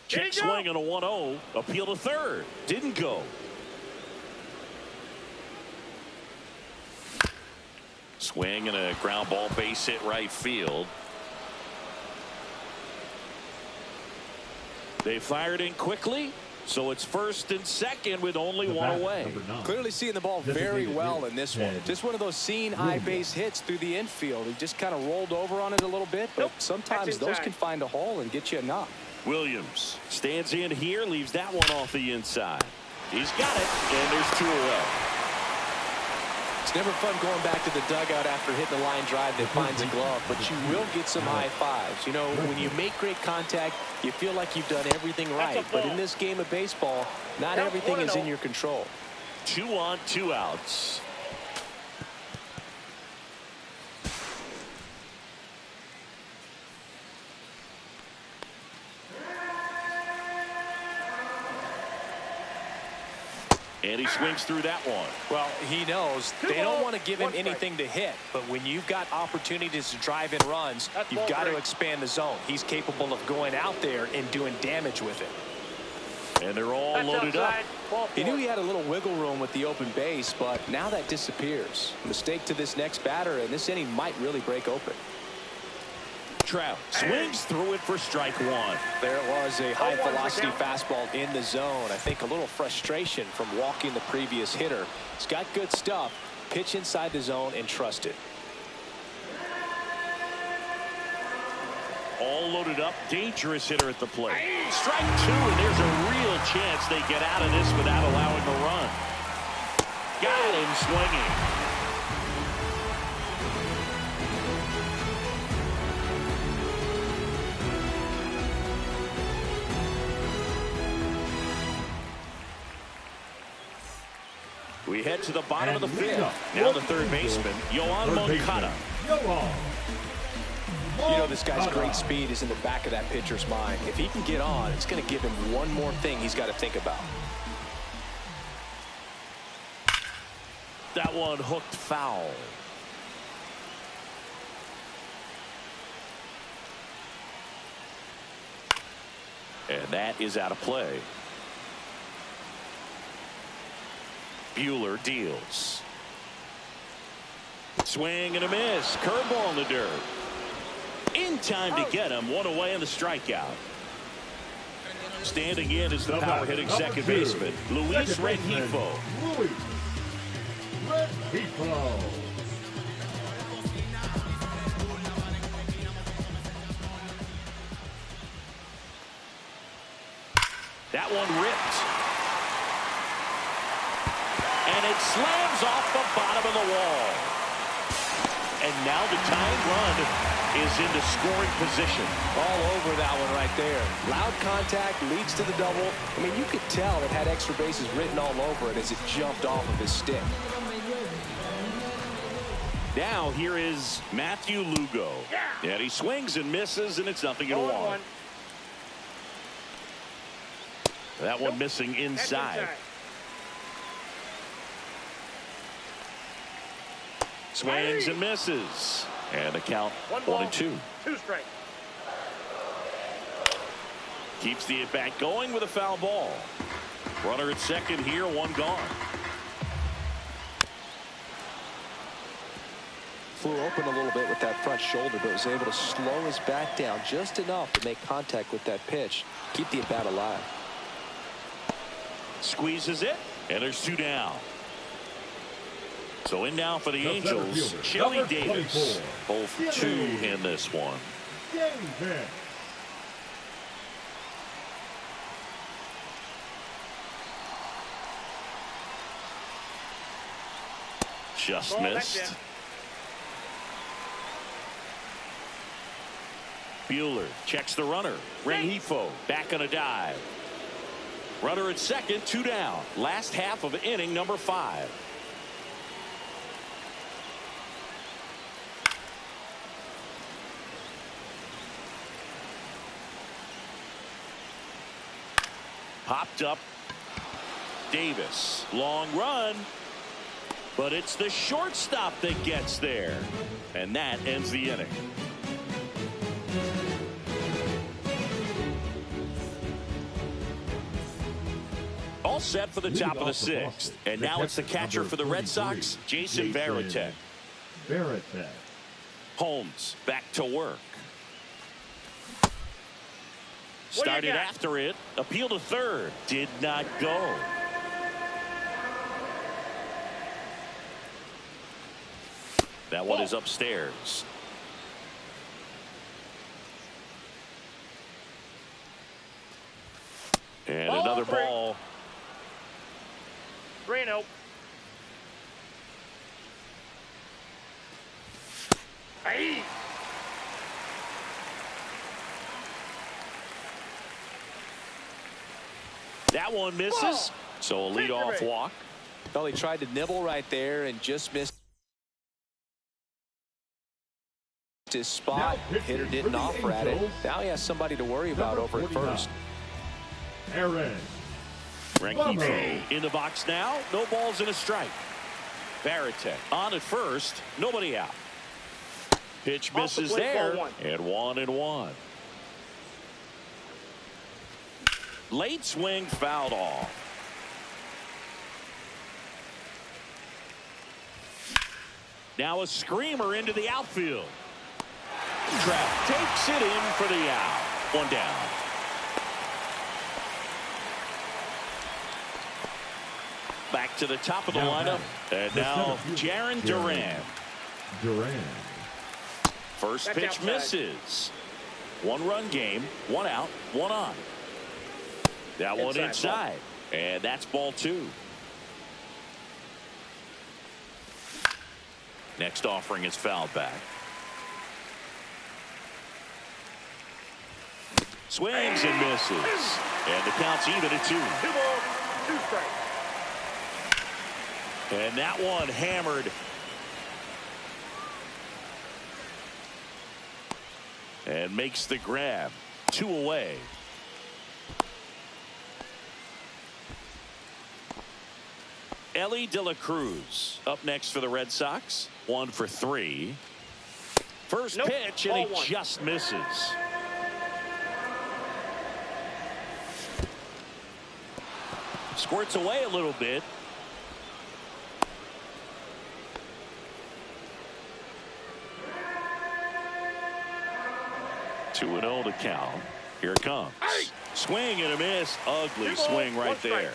Speaker 1: Check swing on a 1-0. Appeal to third. Didn't go. Swing and a ground ball, base hit right field. They fired in quickly, so it's first and second with only one away.
Speaker 2: Clearly seeing the ball very well in this one. Just one of those seeing eye base hits through the infield. He just kind of rolled over on it a little bit, but sometimes those can find a hole and get you a knock.
Speaker 1: Williams stands in here, leaves that one off the inside. He's got it, and there's two away.
Speaker 2: It's never fun going back to the dugout after hitting a line drive that finds a glove, but you will get some high fives. You know, when you make great contact, you feel like you've done everything right. But in this game of baseball, not everything is in your control.
Speaker 1: 2 on, 2 outs. And he swings through that one.
Speaker 2: Well, he knows they don't want to give him anything to hit, but when you've got opportunities to drive in runs, you've got to expand the zone. He's capable of going out there and doing damage with it.
Speaker 1: And they're all loaded up.
Speaker 2: He knew he had a little wiggle room with the open base, but now that disappears. Mistake to this next batter, and this inning might really break open.
Speaker 1: Trout swings through it for strike one.
Speaker 2: There was a high velocity fastball in the zone. I think a little frustration from walking the previous hitter. He's got good stuff. Pitch inside the zone and trust it.
Speaker 1: All loaded up, dangerous hitter at the plate. Strike two, and there's a real chance they get out of this without allowing a run. Got him swinging. We head to the bottom of the fifth. Now the third baseman, Yoan Moncada.
Speaker 2: You know, this guy's great speed is in the back of that pitcher's mind. If he can get on, it's going to give him one more thing he's got to think about.
Speaker 1: That one hooked foul. And that is out of play. Bueller deals. Swing and a miss. Curveball in the dirt. In time to get him. One away in the strikeout. Standing in is the power hitting second baseman, Luis Rengifo. That one ripped. And it slams off the bottom of the wall. and now the tying run is into scoring position.
Speaker 2: All over that one right there. Loud contact leads to the double. I mean, you could tell it had extra bases written all over it as it jumped off of his stick.
Speaker 1: Now here is Matthew Lugo. And he swings and misses, and it's 0-1. That one missing inside. Swings and misses. And the count 1-2.
Speaker 3: 2 straight.
Speaker 1: Keeps the at-bat going with a foul ball. Runner at second here, 1 gone.
Speaker 2: Flew open a little bit with that front shoulder, but was able to slow his bat down just enough to make contact with that pitch. Keep the at-bat alive.
Speaker 1: Squeezes it, and there's 2 down. So in now for the Angels, Shelly Davis. 0 for 2 in this one. Just missed. Buehler checks the runner. Rengifo back on a dive. Runner at second, 2 down. Last half of inning number 5. Popped up. Davis. Long run. But it's the shortstop that gets there. And that ends the inning. All set for the top of the 6th. And now it's the catcher for the Red Sox, Jason Varitek. Holmes back to work. Started after it. Appeal to third. Did not go. That one is upstairs. And another ball.
Speaker 3: 3-0. Hey.
Speaker 1: That one misses. So a leadoff walk.
Speaker 2: Well, he tried to nibble right there and just missed his spot. Hitter didn't offer at it. Now he has somebody to worry about over at first.
Speaker 1: Rengifo in the box now. No balls and a strike. Varitek on at first. Nobody out. Pitch misses there. And 1-1. Late swing fouled off. Now a screamer into the outfield. Trout takes it in for the out. 1 down. Back to the top of the lineup. And now Jarren Duran. First pitch misses. 1-run game. 1 out. 1 on. That one inside. And that's ball 2. Next offering is fouled back. Swings and misses. And the count's even at 2.
Speaker 3: 2 balls, 2 strikes.
Speaker 1: And that one hammered. And makes the grab. 2 away. Ellie De La Cruz up next for the Red Sox. 1 for 3. First pitch, and he just misses. Squirts away a little bit. Two and 0 to count. Here it comes. Swing and a miss. Ugly swing right there.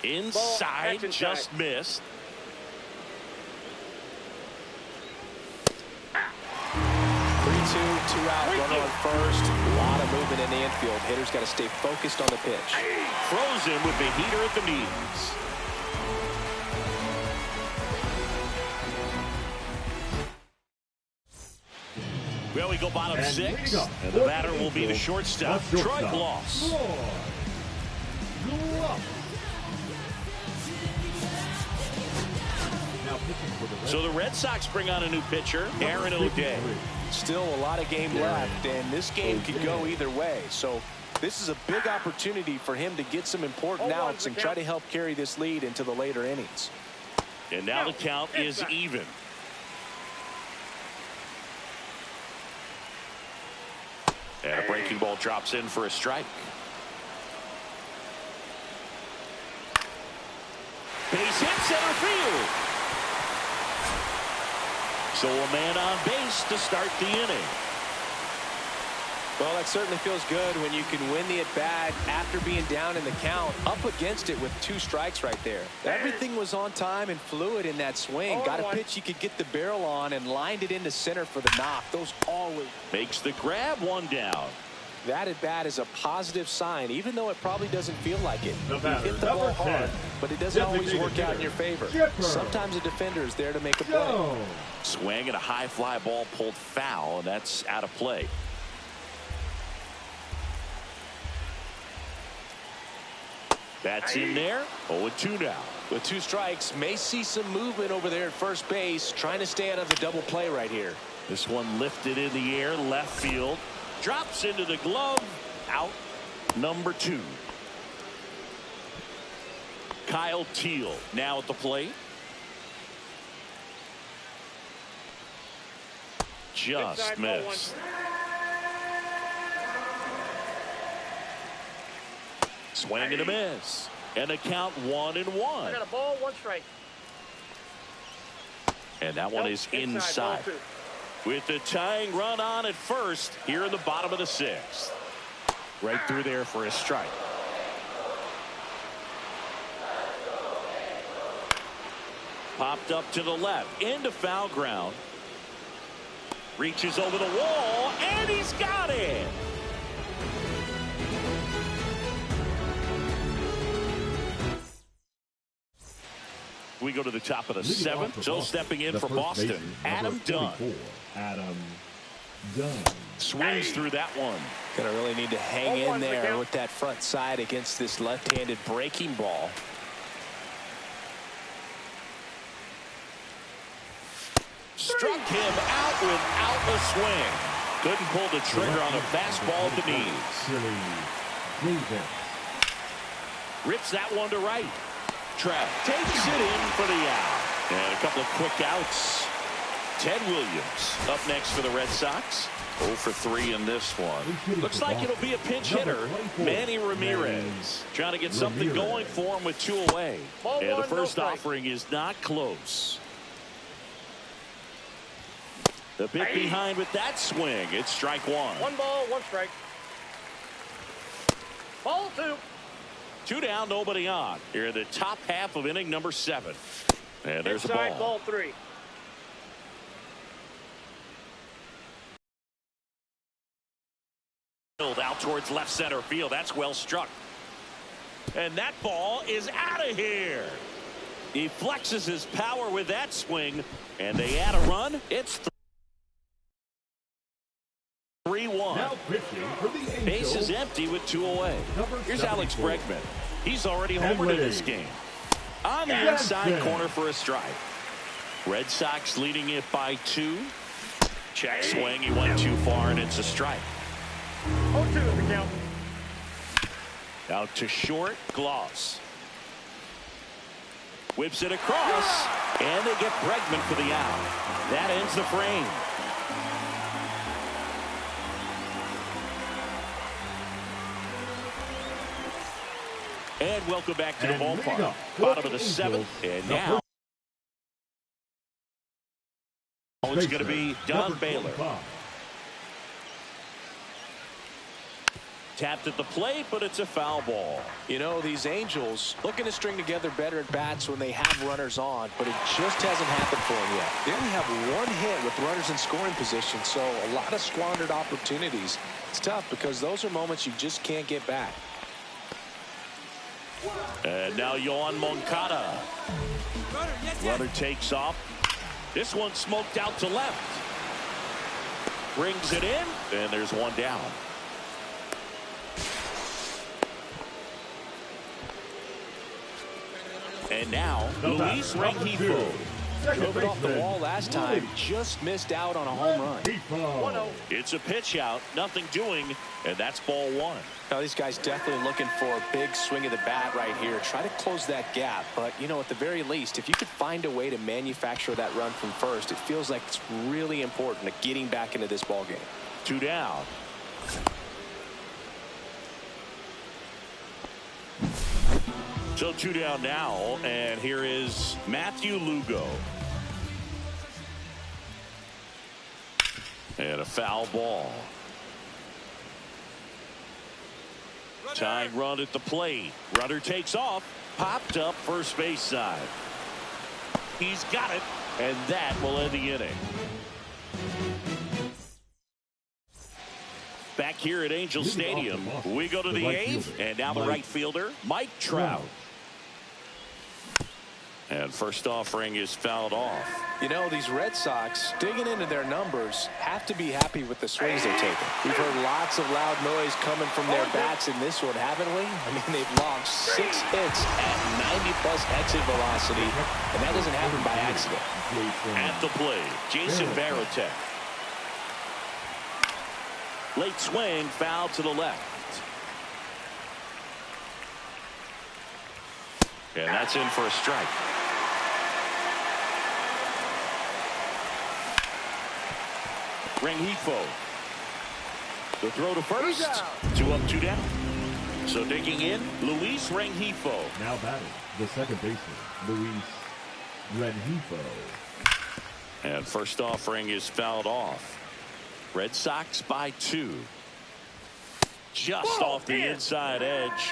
Speaker 1: Inside, just missed.
Speaker 2: 3-2, 2 out, runner on first. A lot of movement in the infield. Hitter's got to stay focused on the pitch.
Speaker 1: Throws him with the heater at the knees. Well, we go bottom 6, and the batter will be the shortstop, Troy Gloss. So the Red Sox bring on a new pitcher, Aaron O'Day.
Speaker 2: Still a lot of game left, and this game could go either way. So this is a big opportunity for him to get some important outs and try to help carry this lead into the later innings.
Speaker 1: And now the count is even. And a breaking ball drops in for a strike. Base hit center field. So a man on base to start the inning.
Speaker 2: Well, that certainly feels good when you can win the at-bat after being down in the count, up against it with 2 strikes right there. Everything was on time and fluid in that swing. Got a pitch you could get the barrel on and lined it into center for the knock. Those always
Speaker 1: makes the grab, 1 down.
Speaker 2: That at-bat is a positive sign, even though it probably doesn't feel like it. You hit the ball hard, but it doesn't always work out in your favor. Sometimes a defender is there to make a play.
Speaker 1: Swing and a high fly ball pulled foul, and that's out of play. That's in there. 0-2 now.
Speaker 2: With 2 strikes, may see some movement over there at first base, trying to stay out of the double play right here.
Speaker 1: This one lifted in the air, left field. Drops into the glove. Out number 2. Kyle Teal now at the plate. Just missed. Swing and a miss. And a count 1-1.
Speaker 3: I got a ball, 1 strike.
Speaker 1: And that one is inside. With the tying run on at first here in the bottom of the 6th. Right through there for a strike. Popped up to the left into foul ground. Reaches over the wall and he's got it. We go to the top of the 7th. So stepping in for Boston, Adam Dunn. Swings through that one.
Speaker 2: Gonna really need to hang in there with that front side against this left-handed breaking ball.
Speaker 1: Struck him out without a swing. Couldn't pull the trigger on a fastball at the knees. Rips that one to right. Trapp takes it in for the out. And a couple of quick outs. Ted Williams up next for the Red Sox. 0 for 3 in this one. Looks like it'll be a pinch hitter. Manny Ramirez trying to get something going for him with 2 away. And the first offering is not close. The bit behind with that swing. It's strike 1.
Speaker 3: 1 ball, 1 strike. Ball 2.
Speaker 1: 2 down, nobody on. Here in the top half of inning number 7. And there's
Speaker 3: inside,
Speaker 1: the ball.
Speaker 3: Ball 3.
Speaker 1: Out towards left center field. That's well struck. And that ball is out of here. He flexes his power with that swing. And they add a run. It's 3-1. Base is empty with 2 away. Here's Alex Bregman. He's already homered in this game. On the inside corner for a strike. Red Sox leading it by 2. Check swing. He went too far, and it's a strike.
Speaker 3: 0-2 is the count.
Speaker 1: Out to short. Gloss. Whips it across. And they get Bregman for the out. That ends the frame. And welcome back to the ballpark. Bottom of the 7th. And now it's going to be Don Baylor. Tapped at the plate, but it's a foul ball.
Speaker 2: You know, these Angels looking to string together better at bats when they have runners on, but it just hasn't happened for them yet. They only have 1 hit with runners in scoring position, so a lot of squandered opportunities. It's tough because those are moments you just can't get back.
Speaker 1: And now Yohan Moncada. Runner takes off. This one smoked out to left. Brings it in, and there's one down. And now, Luis Rengifo.
Speaker 2: Drove it off the wall last time, just missed out on a home run.
Speaker 3: 1-0.
Speaker 1: It's a pitch out, nothing doing, and that's ball one.
Speaker 2: Now, these guys definitely looking for a big swing of the bat right here. Try to close that gap, but, you know, at the very least, if you could find a way to manufacture that run from first, it feels like it's really important to getting back into this ball game.
Speaker 1: 2 down. So 2 down now, and here is Matthew Lugo. And a foul ball. Tying run at the plate. Runner takes off. Popped up first base side. He's got it, and that will end the inning. Back here at Angel Stadium, we go to the 8th, and now the right fielder, Mike Trout. And first offering is fouled off.
Speaker 2: You know, these Red Sox, digging into their numbers, have to be happy with the swings they're taking. We've heard lots of loud noise coming from their bats in this one, haven't we? I mean, they've logged 6 hits at 90-plus exit velocity, and that doesn't happen by accident.
Speaker 1: At the plate, Jason Varitek. Late swing, foul to the left. And that's in for a strike. Rengifo. The throw to first. 2 up, 2 down. So digging in, Luis Rengifo.
Speaker 4: Now batting, the second baseman, Luis Rengifo.
Speaker 1: And first offering is fouled off. Red Sox by 2. Just off the inside edge.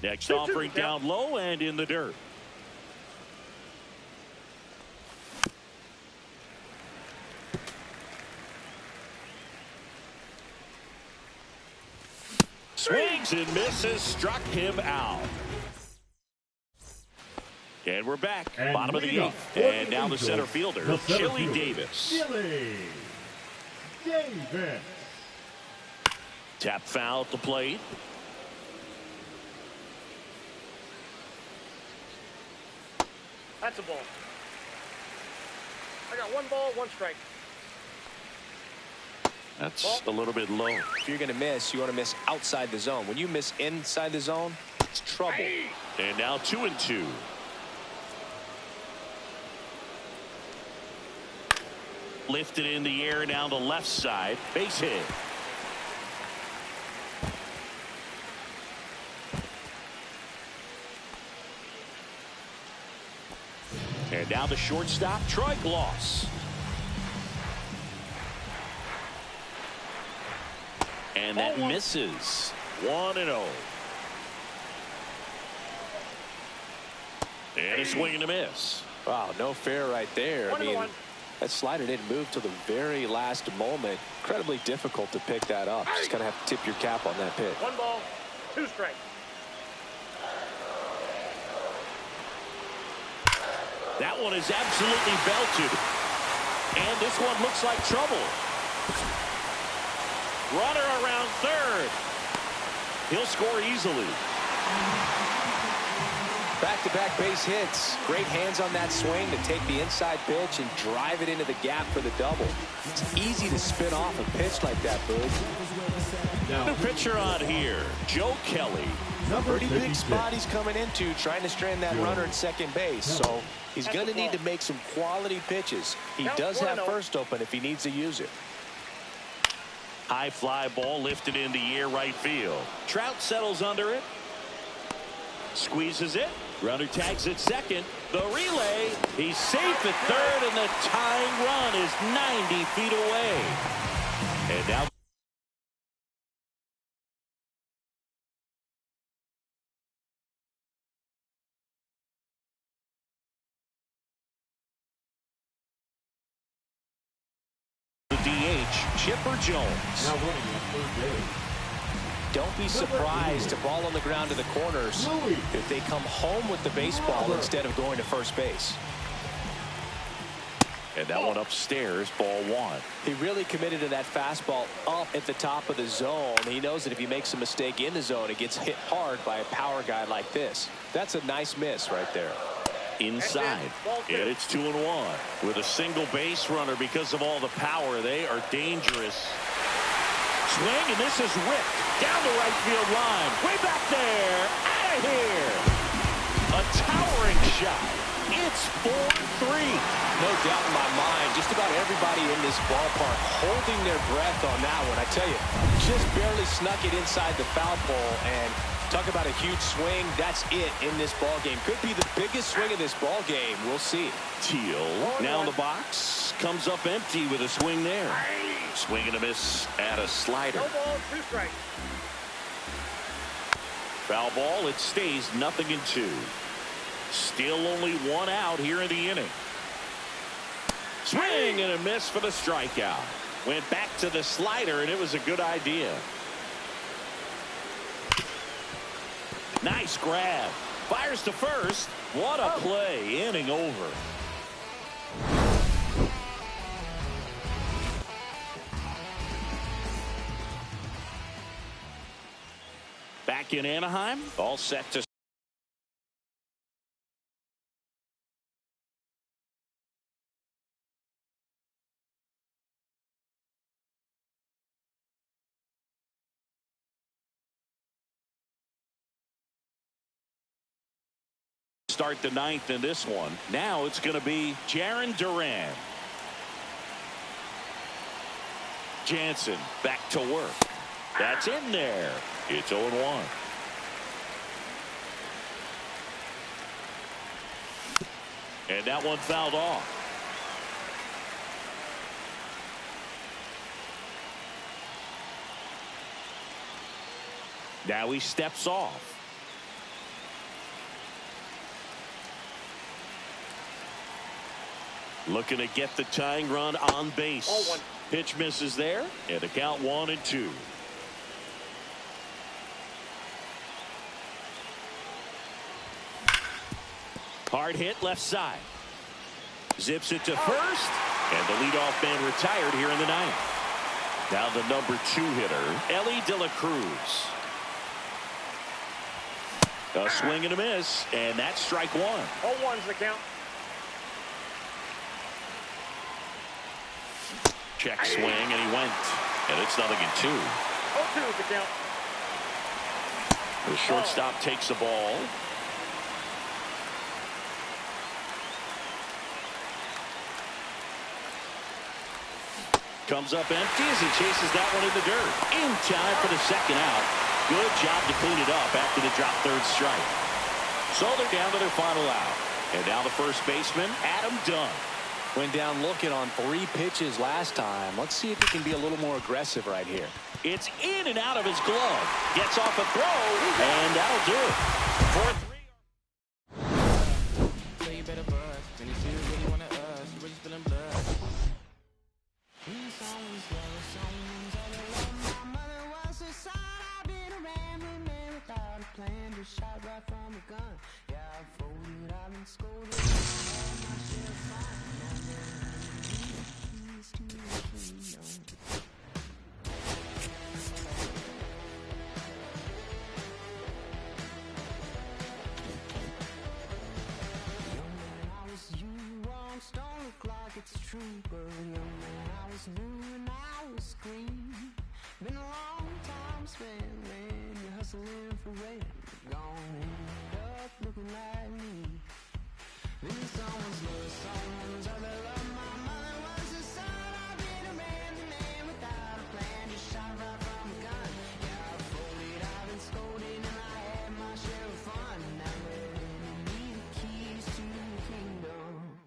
Speaker 1: Next offering down low and in the dirt. Swings and misses, struck him out. And we're back.
Speaker 4: And
Speaker 1: bottom of the 8th. And now the center fielder, Chili Davis.
Speaker 4: Chili Davis.
Speaker 1: Tap foul at the plate.
Speaker 3: That's a ball. I got 1 ball, 1 strike.
Speaker 1: That's a little bit low.
Speaker 2: If you're going to miss, you want to miss outside the zone. When you miss inside the zone, it's trouble.
Speaker 1: And now 2-2. Lifted in the air down the left side. Base hit. And now the shortstop, Troy Gloss. And that misses. 1-0. And a swing and a miss.
Speaker 2: Wow, no fair right there. I mean,
Speaker 3: 1-1.
Speaker 2: that slider didn't move till the very last moment. Incredibly difficult to pick that up. Just going to have to tip your cap on that pitch.
Speaker 3: 1 ball, 2 strikes.
Speaker 1: That one is absolutely belted. And this one looks like trouble. Runner around third. He'll score easily.
Speaker 2: Back-to-back base hits. Great hands on that swing to take the inside pitch and drive it into the gap for the double. It's easy to spin off a pitch like that, Boog.
Speaker 1: The pitcher on here, Joe Kelly.
Speaker 2: Pretty big spot he's coming into, trying to strand that runner at second base. So he's going to need to make some quality pitches. He does have first open if he needs to use it.
Speaker 1: High fly ball lifted in the air right field. Trout settles under it. Squeezes it. Runner tags at second. The relay. He's safe at third, and the tying run is 90 feet away. And now the DH, Chipper Jones.
Speaker 4: Now running at third base,
Speaker 2: don't be surprised to ball on the ground to the corners if they come home with the baseball instead of going to first base.
Speaker 1: And that one upstairs, ball one.
Speaker 2: He really committed to that fastball up at the top of the zone. He knows that if he makes a mistake in the zone, it gets hit hard by a power guy like this. That's a nice miss right there.
Speaker 1: Inside, and it's 2-1 with a single base runner. Because of all the power, they are dangerous. Swing, and this is ripped down the right field line, way back there, out of here. A towering shot. It's 4-3.
Speaker 2: No doubt in my mind, just about everybody in this ballpark holding their breath on that one. I tell you, just barely snuck it inside the foul pole, and talk about a huge swing. That's it in this ball game. Could be the biggest swing of this ball game. We'll see.
Speaker 1: Teal now in the box, comes up empty with a swing there. Swing and a miss at a slider.
Speaker 3: No ball, 2 strikes.
Speaker 1: Foul ball. It stays 0-2. Still only 1 out here in the inning. Swing and a miss for the strikeout. Went back to the slider, and it was a good idea. Nice grab. Fires to first. What a play. Inning over. Back in Anaheim. All set to start the 9th in this one. Now it's going to be Jarren Duran. Jansen back to work. That's in there. It's 0-1. And that one fouled off. Now he steps off. Looking to get the tying run on base. Pitch misses there, and the count 1-2. Hard hit left side. Zips it to first, and the leadoff man retired here in the 9th. Now the number 2 hitter, Ellie De La Cruz. A swing and a miss, and that's strike 1.
Speaker 3: 0-1's the count.
Speaker 1: Check swing, and he went. And it's 0-2.
Speaker 3: 0-2's the count.
Speaker 1: The shortstop takes the ball. Comes up empty as he chases that one in the dirt. In time for the second out. Good job to clean it up after the drop third strike. So they're down to their final out. And now the first baseman, Adam Dunn.
Speaker 2: Went down looking on 3 pitches last time. Let's see if he can be a little more aggressive right here.
Speaker 1: It's in and out of his glove. Gets off a throw, and that'll do it. 4-3.
Speaker 8: It's true, but young man, I was new and I was green. Been a long time spent, man, you're hustling for rent. Gone end up looking like me. Been someone's love, someone's other love. My mother was a son. I've been a man without a plan, just shot right from a gun. Yeah, I've folded, I've been scolded, and I had my share of fun. Now letting me the keys to the kingdom.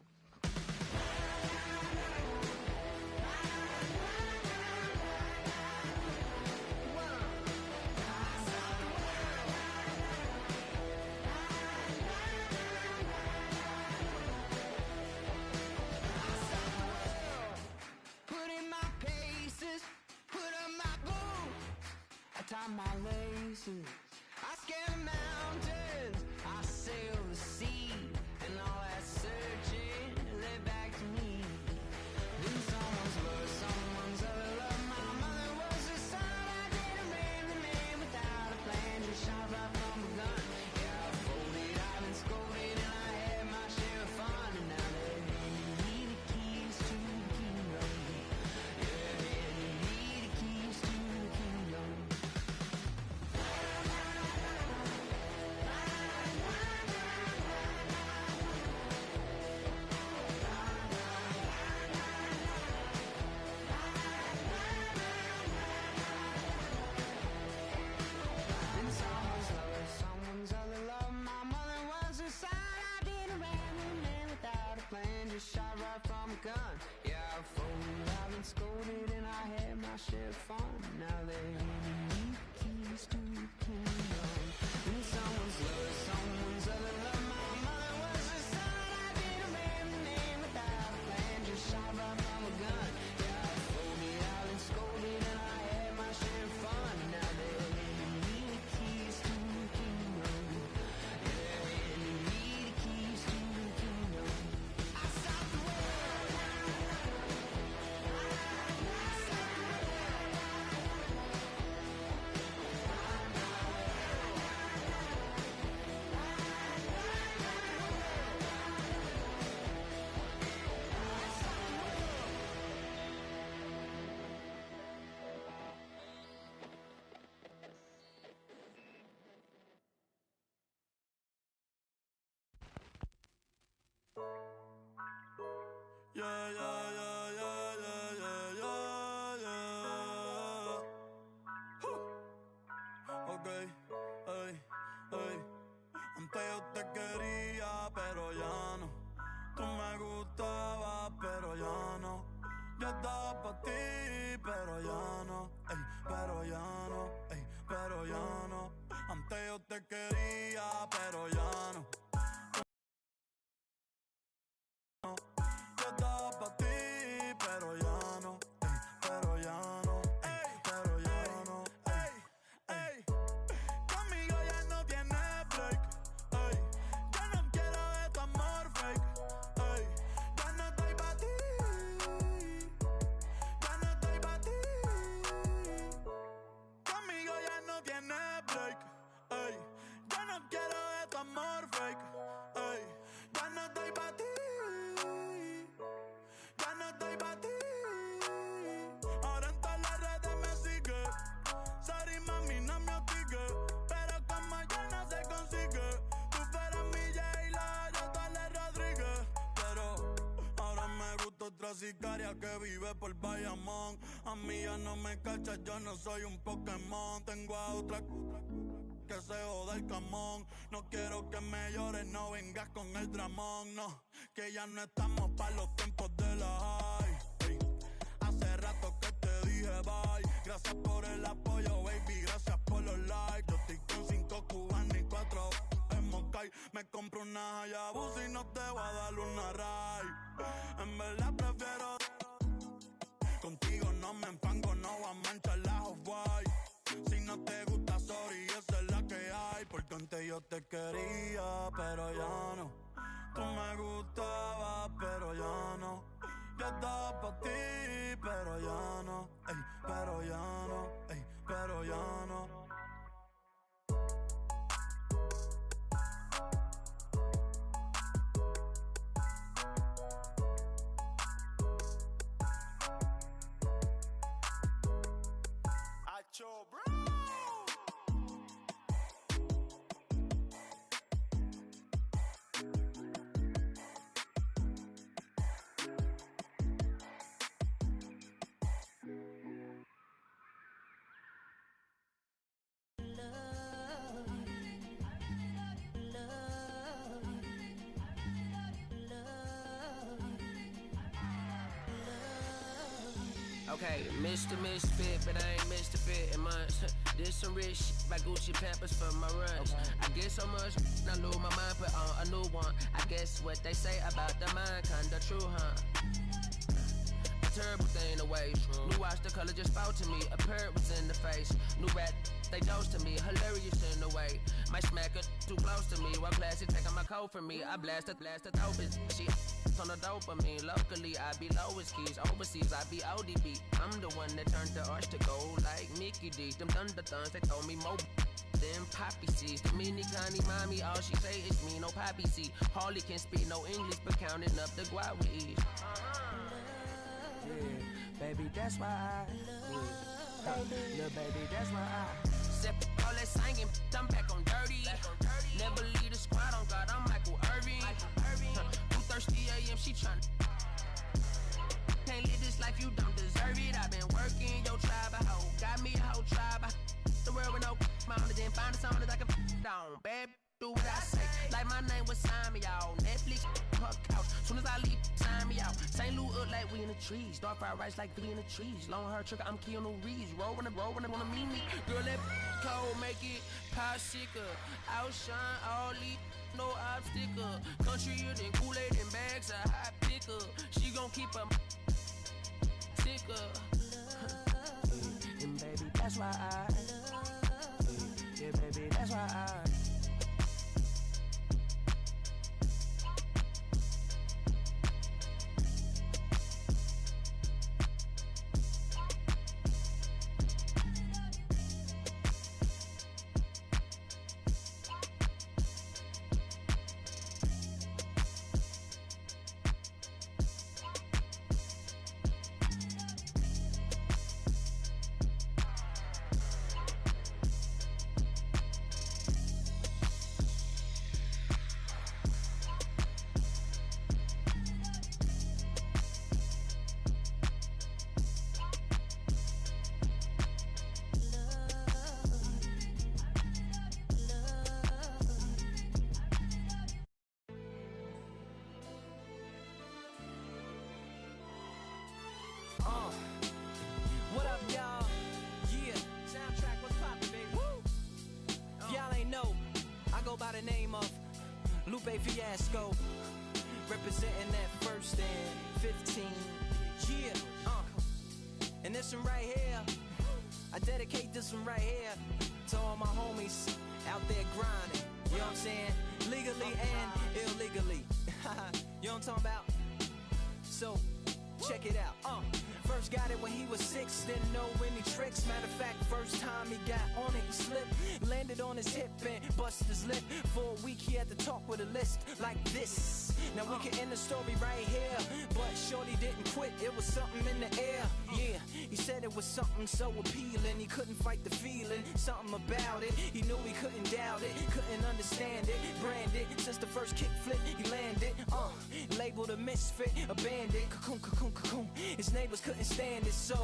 Speaker 9: te quería, pero ya no. Yo estaba pa' ti, pero ya no. Pero ya no. Pero ya no. Conmigo ya no tiene break. Ya no quiero de tu amor fake. Ya no estoy pa' ti. Ya no estoy pa' ti. Conmigo ya no tiene break. Ya no quiero de tu amor fake. Ya no estoy pa' ti. Ya no estoy pa' ti. Ahora en todas las redes me sigue. Sorry mami, no me hostigue. Pero como ya no se consigue. Tú fueras mi J-Lo, yo Dale Rodríguez. Pero ahora me gusta otra sicaria que vive por Bayamón. A mí ya no me cachas, yo no soy un Pokémon. Tengo a otra que se joda el camón. No quiero que me llores, no vengas con el dramón. No, que ya no estamos pa' los tiempos de la high. Hace rato que te dije bye. Gracias por el apoyo, baby, gracias por los likes. Yo estoy con 5 cubanos y 4 en Moscay. Me compro una Hayabusa y no te voy a dar una ride. En verdad prefiero contigo, no me empango, no voy a manchar la Off-White. Si no te gusta, sorry, esa es la que hay. Porque antes yo te quería, pero ya no. Tú me gustabas, pero ya no. Yo estaba pa' ti, pero ya no. Pero ya no, pero ya no.
Speaker 6: Acho, bro.
Speaker 10: Okay, Mr. Misfit, but I ain't Mr. Fit in months. This some rich shit by Gucci Pampers for my runs. I get so much, I lose my mind, put on a new one. I guess what they say about the mind, kinda true, huh? A terrible thing away. New watch, the color just spoke to me. A parrot was in the face. New rat, they dose to me. Hilarious in the way. My smacker too close to me. While classic taking my coat from me. I blasted dope bitch. She on the dopamine. Locally, I be lowest keys. Overseas, I be ODB. I'm the one that turned the arch to gold like Mickey D. Them thunder thuns, they told me more than poppy seeds. The mini Connie mommy, all she say is me, no poppy seed. Harley can speak no English, but counting up the guap with ease. Yeah, baby, that's why I little baby, that's why I set all that singing, I'm back on dirty. Never leave the squad on God, I'm Michael Irving. 2:30 a.m. she tryna. Can't live this life, you don't deserve it. I've been working, your tribe a hoe. Got me a whole tribe. The world with no mouth, then find a song that I can down. Bad, do what I say. Like my name was sign me out. Netflix, her couch. Soon as I leave, sign me out. St. Louis up like we in the trees. Dark fried rice like we in the trees. Long hair trick, I'm Keanu Reeves. Rolling, wanna meet me. Girl, that cold, make it popsicle. Outshine all these. No obstacle. Countryer than Kool-Aid and bags of hot picker. She gon' keep her sicker. And baby, that's why I. Yeah, baby, that's why I.
Speaker 11: the name of Lupe Fiasco, representing that first and 15. Yeah, and this one right here, I dedicate this one right here to all my homies out there grinding. You know what I'm saying? Legally and illegally. You know what I'm talking about? So, check it out. First got it when he was 6, didn't know any tricks. Matter of fact, first time he got on it, he slipped. Landed on his hip and busted his lip. For a week he had to talk with a list like this. Now we can end the story right here, but shorty didn't quit, it was something in the air. Yeah, he said it was something so appealing, he couldn't fight the feeling, something about it. He knew he couldn't doubt it, couldn't understand it. Branded, since the first kick flip, he landed. Labeled a misfit, a bandit. Cocoon, cocoon, cocoon. His neighbors couldn't stand it, so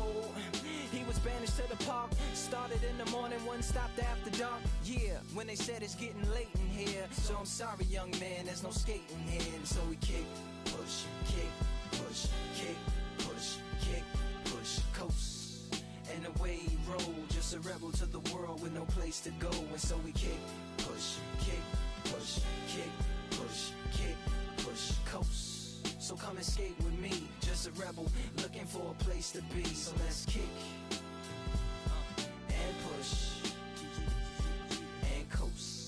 Speaker 11: he was banished to the park. Started in the morning, one stopped after dark. Yeah, when they said it's getting late in here. So I'm sorry, young man, there's no skating here. And so we kick, push, kick, push, kick, push, kick, push, coast. And the way he rolled, just a rebel to the world with no place to go. And so we kick, push, kick, push, kick, push, kick, push, coast. So come and skate with me, just a rebel looking for a place to be. So let's kick and push and coast.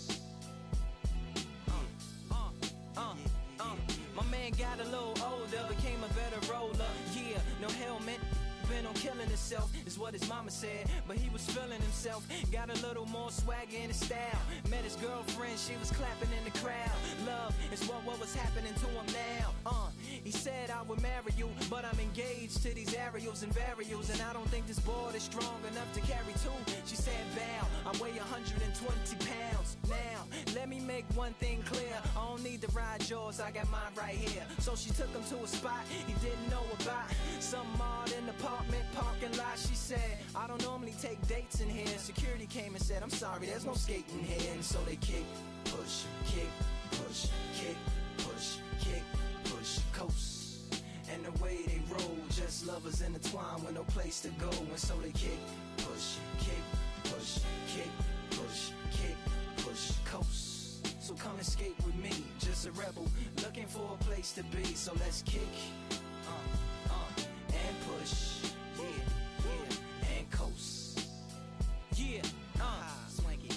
Speaker 11: My man got a little older, became a better roller. Yeah, no helmet, been on killing himself, is what his mama said. But he was feeling himself, got a little more swagger in his style. Met his girlfriend, she was clapping in the crowd. Love is what was happening to him now. He said I would marry you, but I'm engaged to these aerials and varials, and I don't think this board is strong enough to carry two. She said bow, I weigh 120 pounds. Now, let me make one thing clear, I don't need to ride yours, I got mine right here. So she took him to a spot he didn't know about, some odd in the apartment parking lot. She said, I don't normally take dates in here. Security came and said, I'm sorry, there's no skating here. And so they kick, push, kick, push, kick, push, kick, push, coast. And the way they roll, just lovers intertwined with no place to go. And so they kick, push, kick, push, kick, push, kick, push, coast. So come and skate with me, just a rebel looking for a place to be. So let's kick and push, and coast. Yeah, swanky.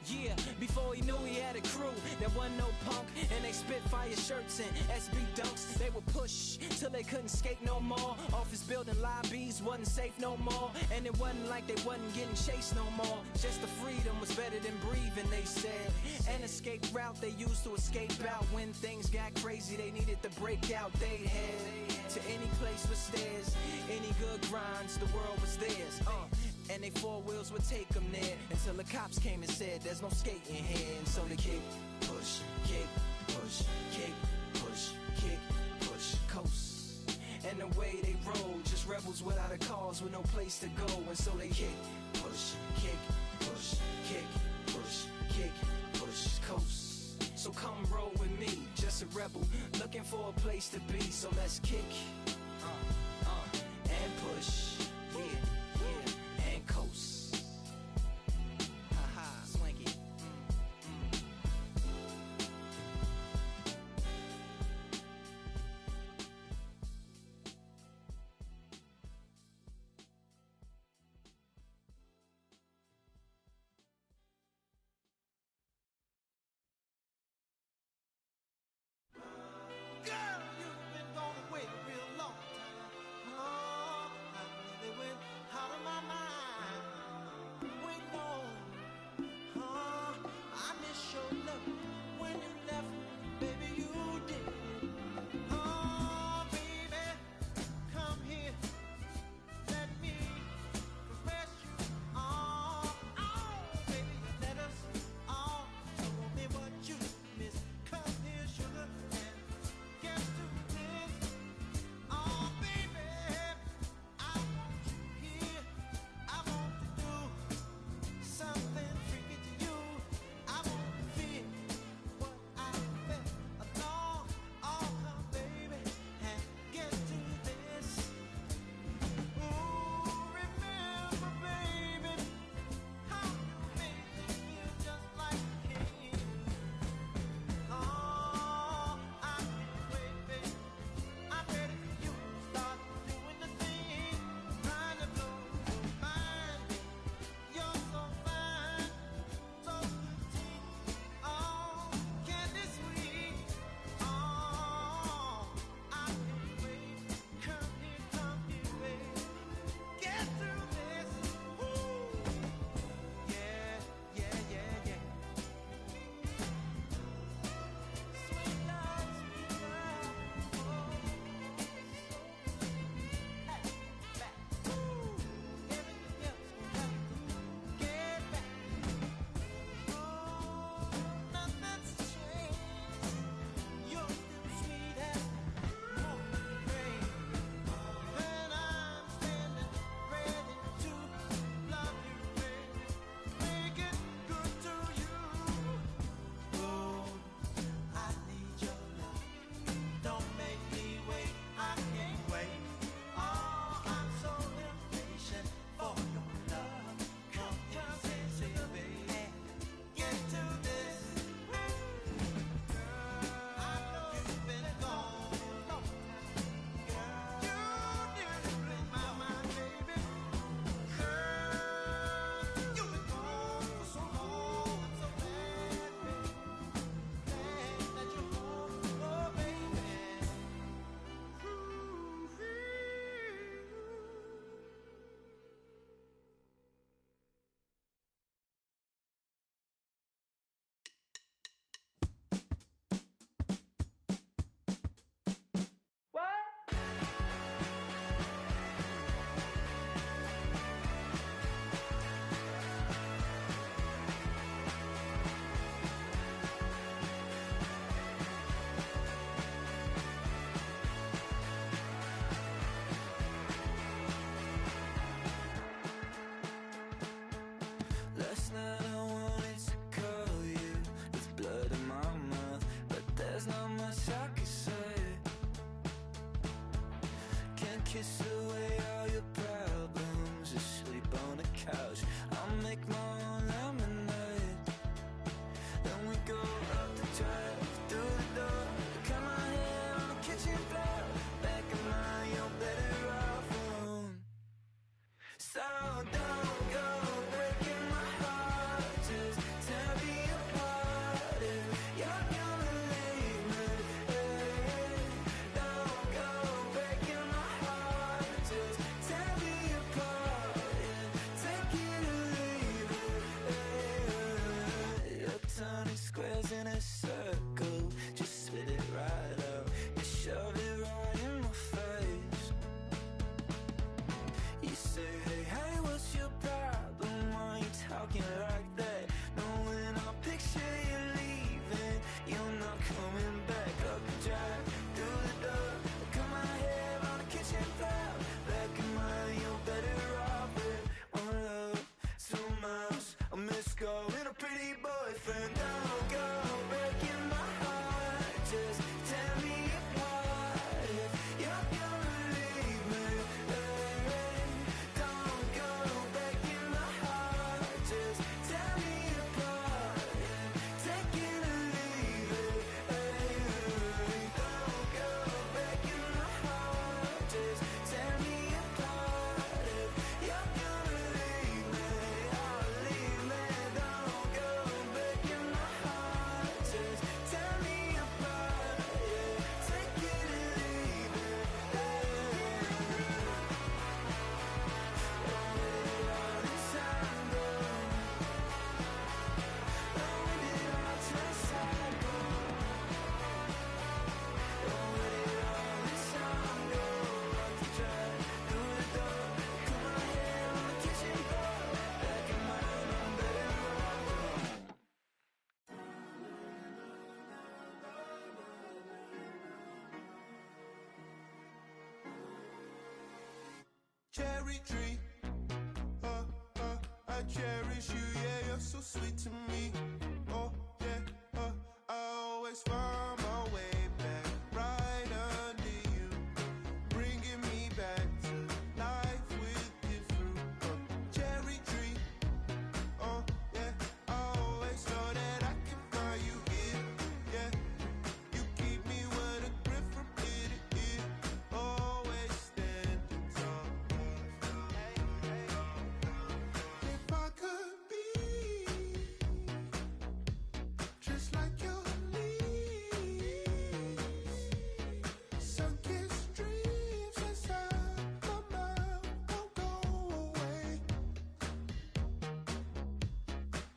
Speaker 11: Yeah, before he knew he had a crew, there wasn't no punk, and they spit fire shirts and SB dunks. They would push till they couldn't skate no more. Office building lobbies wasn't safe no more, and it wasn't like they wasn't getting chased no more. Just the freedom was better than breathing, they said. An escape route they used to escape out when things got crazy. They needed to break out. They'd head to any place with stairs, any good grinds, the world was theirs. And they four wheels would take them there until the cops came and said there's no skating here. And so they kick, push, kick, push, kick, push, kick, push, coast. And the way they roll, just rebels without a cause with no place to go. And so they kick, push, kick, push, kick, push, kick, push, coast. So come roll with me, just a rebel looking for a place to be. So let's kick and push.
Speaker 12: Girl, you've been gone away real long.
Speaker 8: kiss away all your problems, just sleep on the couch. I'll make my own lemonade. Then we go up the drive, through the door, cut my hair on the kitchen floor. Back in my own better off alone. So don't go breaking my heart, just tear me apart if you're gonna leave me. Don't go breaking my heart, just tear me apart, yeah. Take it or leave it. You're turning squares in a circle, just spit it right out. You shove it right in my face. You say, hey, what's your problem? Why you talking like that? Knowing I'll picture you leaving, you're not coming back. Up the drive, through the door, cut my hair on the kitchen floor. Back in my, you're better off with one love, 2 miles, a missed call, and a pretty boyfriend. Don't go breaking my heart, just tear me apart if you're gonna leave me. Don't go breaking my heart, just tear me apart, yeah. Take it or leave it. Don't go breaking my heart, just tear me apart if you're gonna leave me. Oh, leave me. Don't go breaking my heart, just tear me apart, yeah. Take it or leave it. All this time go. When did our trust cycle? Where did all this time go? Up the drive, through the door, cut my hair on the kitchen floor. Back in mine, I'm better off alone.
Speaker 9: Cherry tree, I cherish you, yeah, you're so sweet to me. Oh, yeah, I always find my way back right under you, bringing me back to life with your fruit. Cherry tree, oh, yeah, I always know that I can find you here, yeah. You keep me with a grip from ear to ear, always standing tall. If I could be just like your leaves, sunken streams inside my mind won't go away.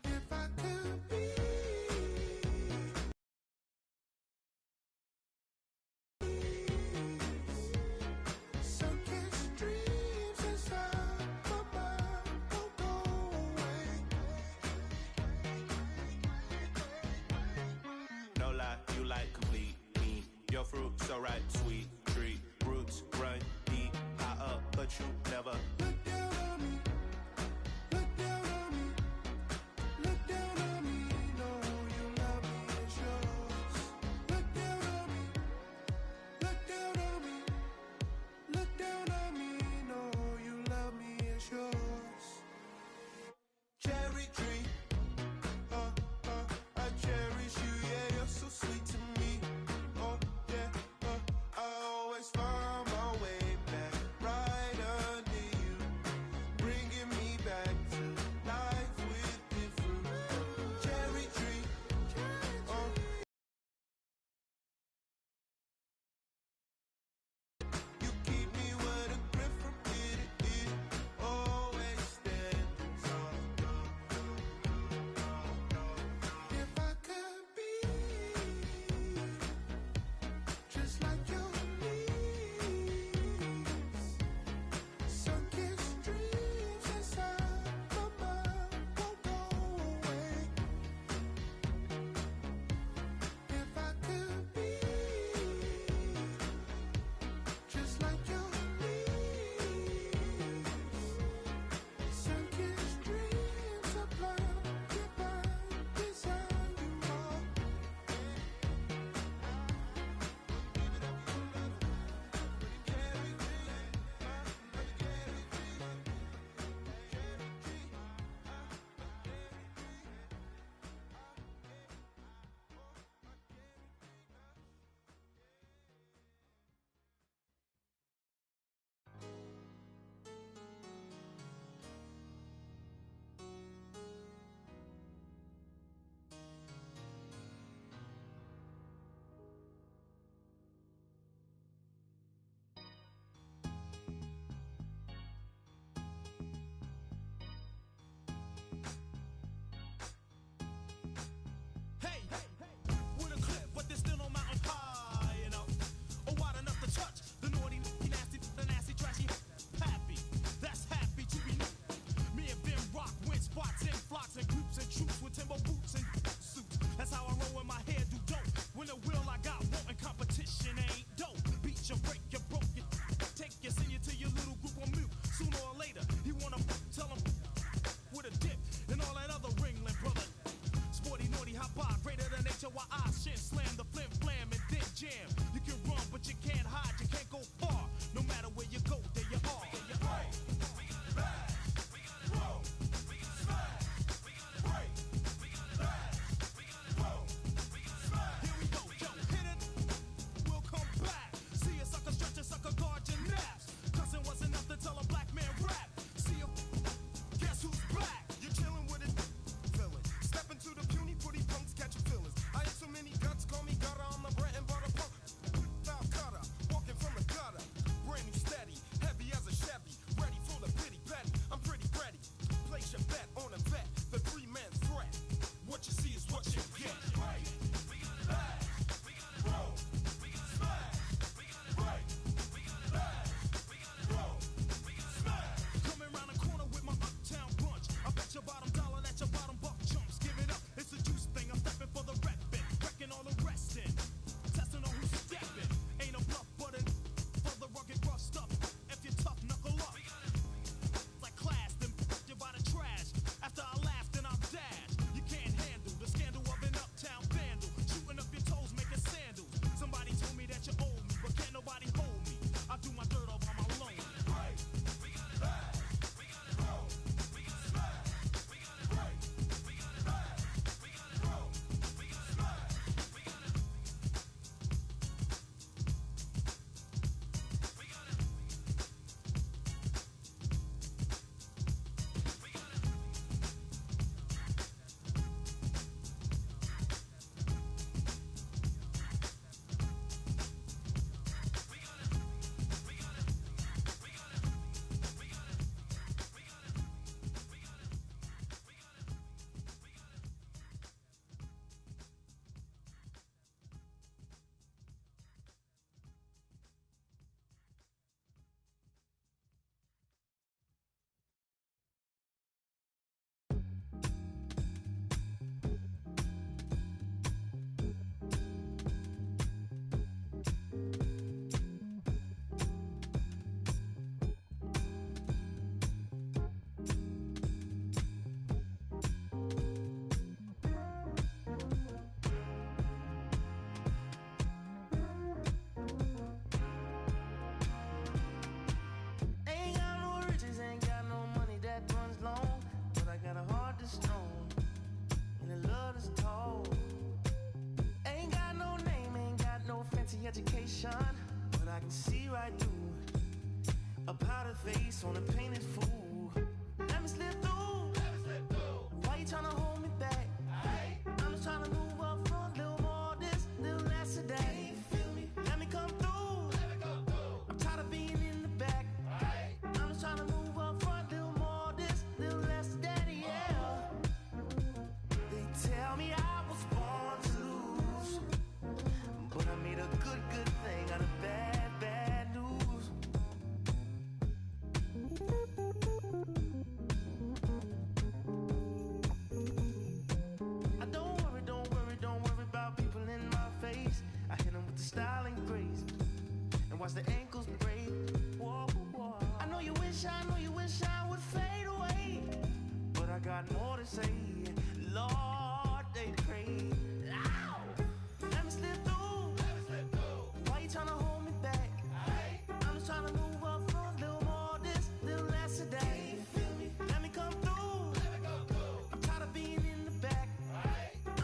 Speaker 9: If I could be sunken streams inside my mind won't go away. No lie, you like complete me. Your fruit so right, sweet tree roots run deep, high up, but you never look down on me. Look down on me. Look down on me. No, you love me, it's yours. Look down on me. Look down on me. Look down on me. No, you love me, it's yours. Cherry tree, I cherish you, yeah, you're so sweet to me. Oh, yeah, I always find my way back right under you,
Speaker 5: Watch how I shit, slam the flim flam and then jam. You can run, but you can't hide, you can't go far. No matter where you go, there you are.
Speaker 8: Education, but I can see right through a powder face on a painted fool.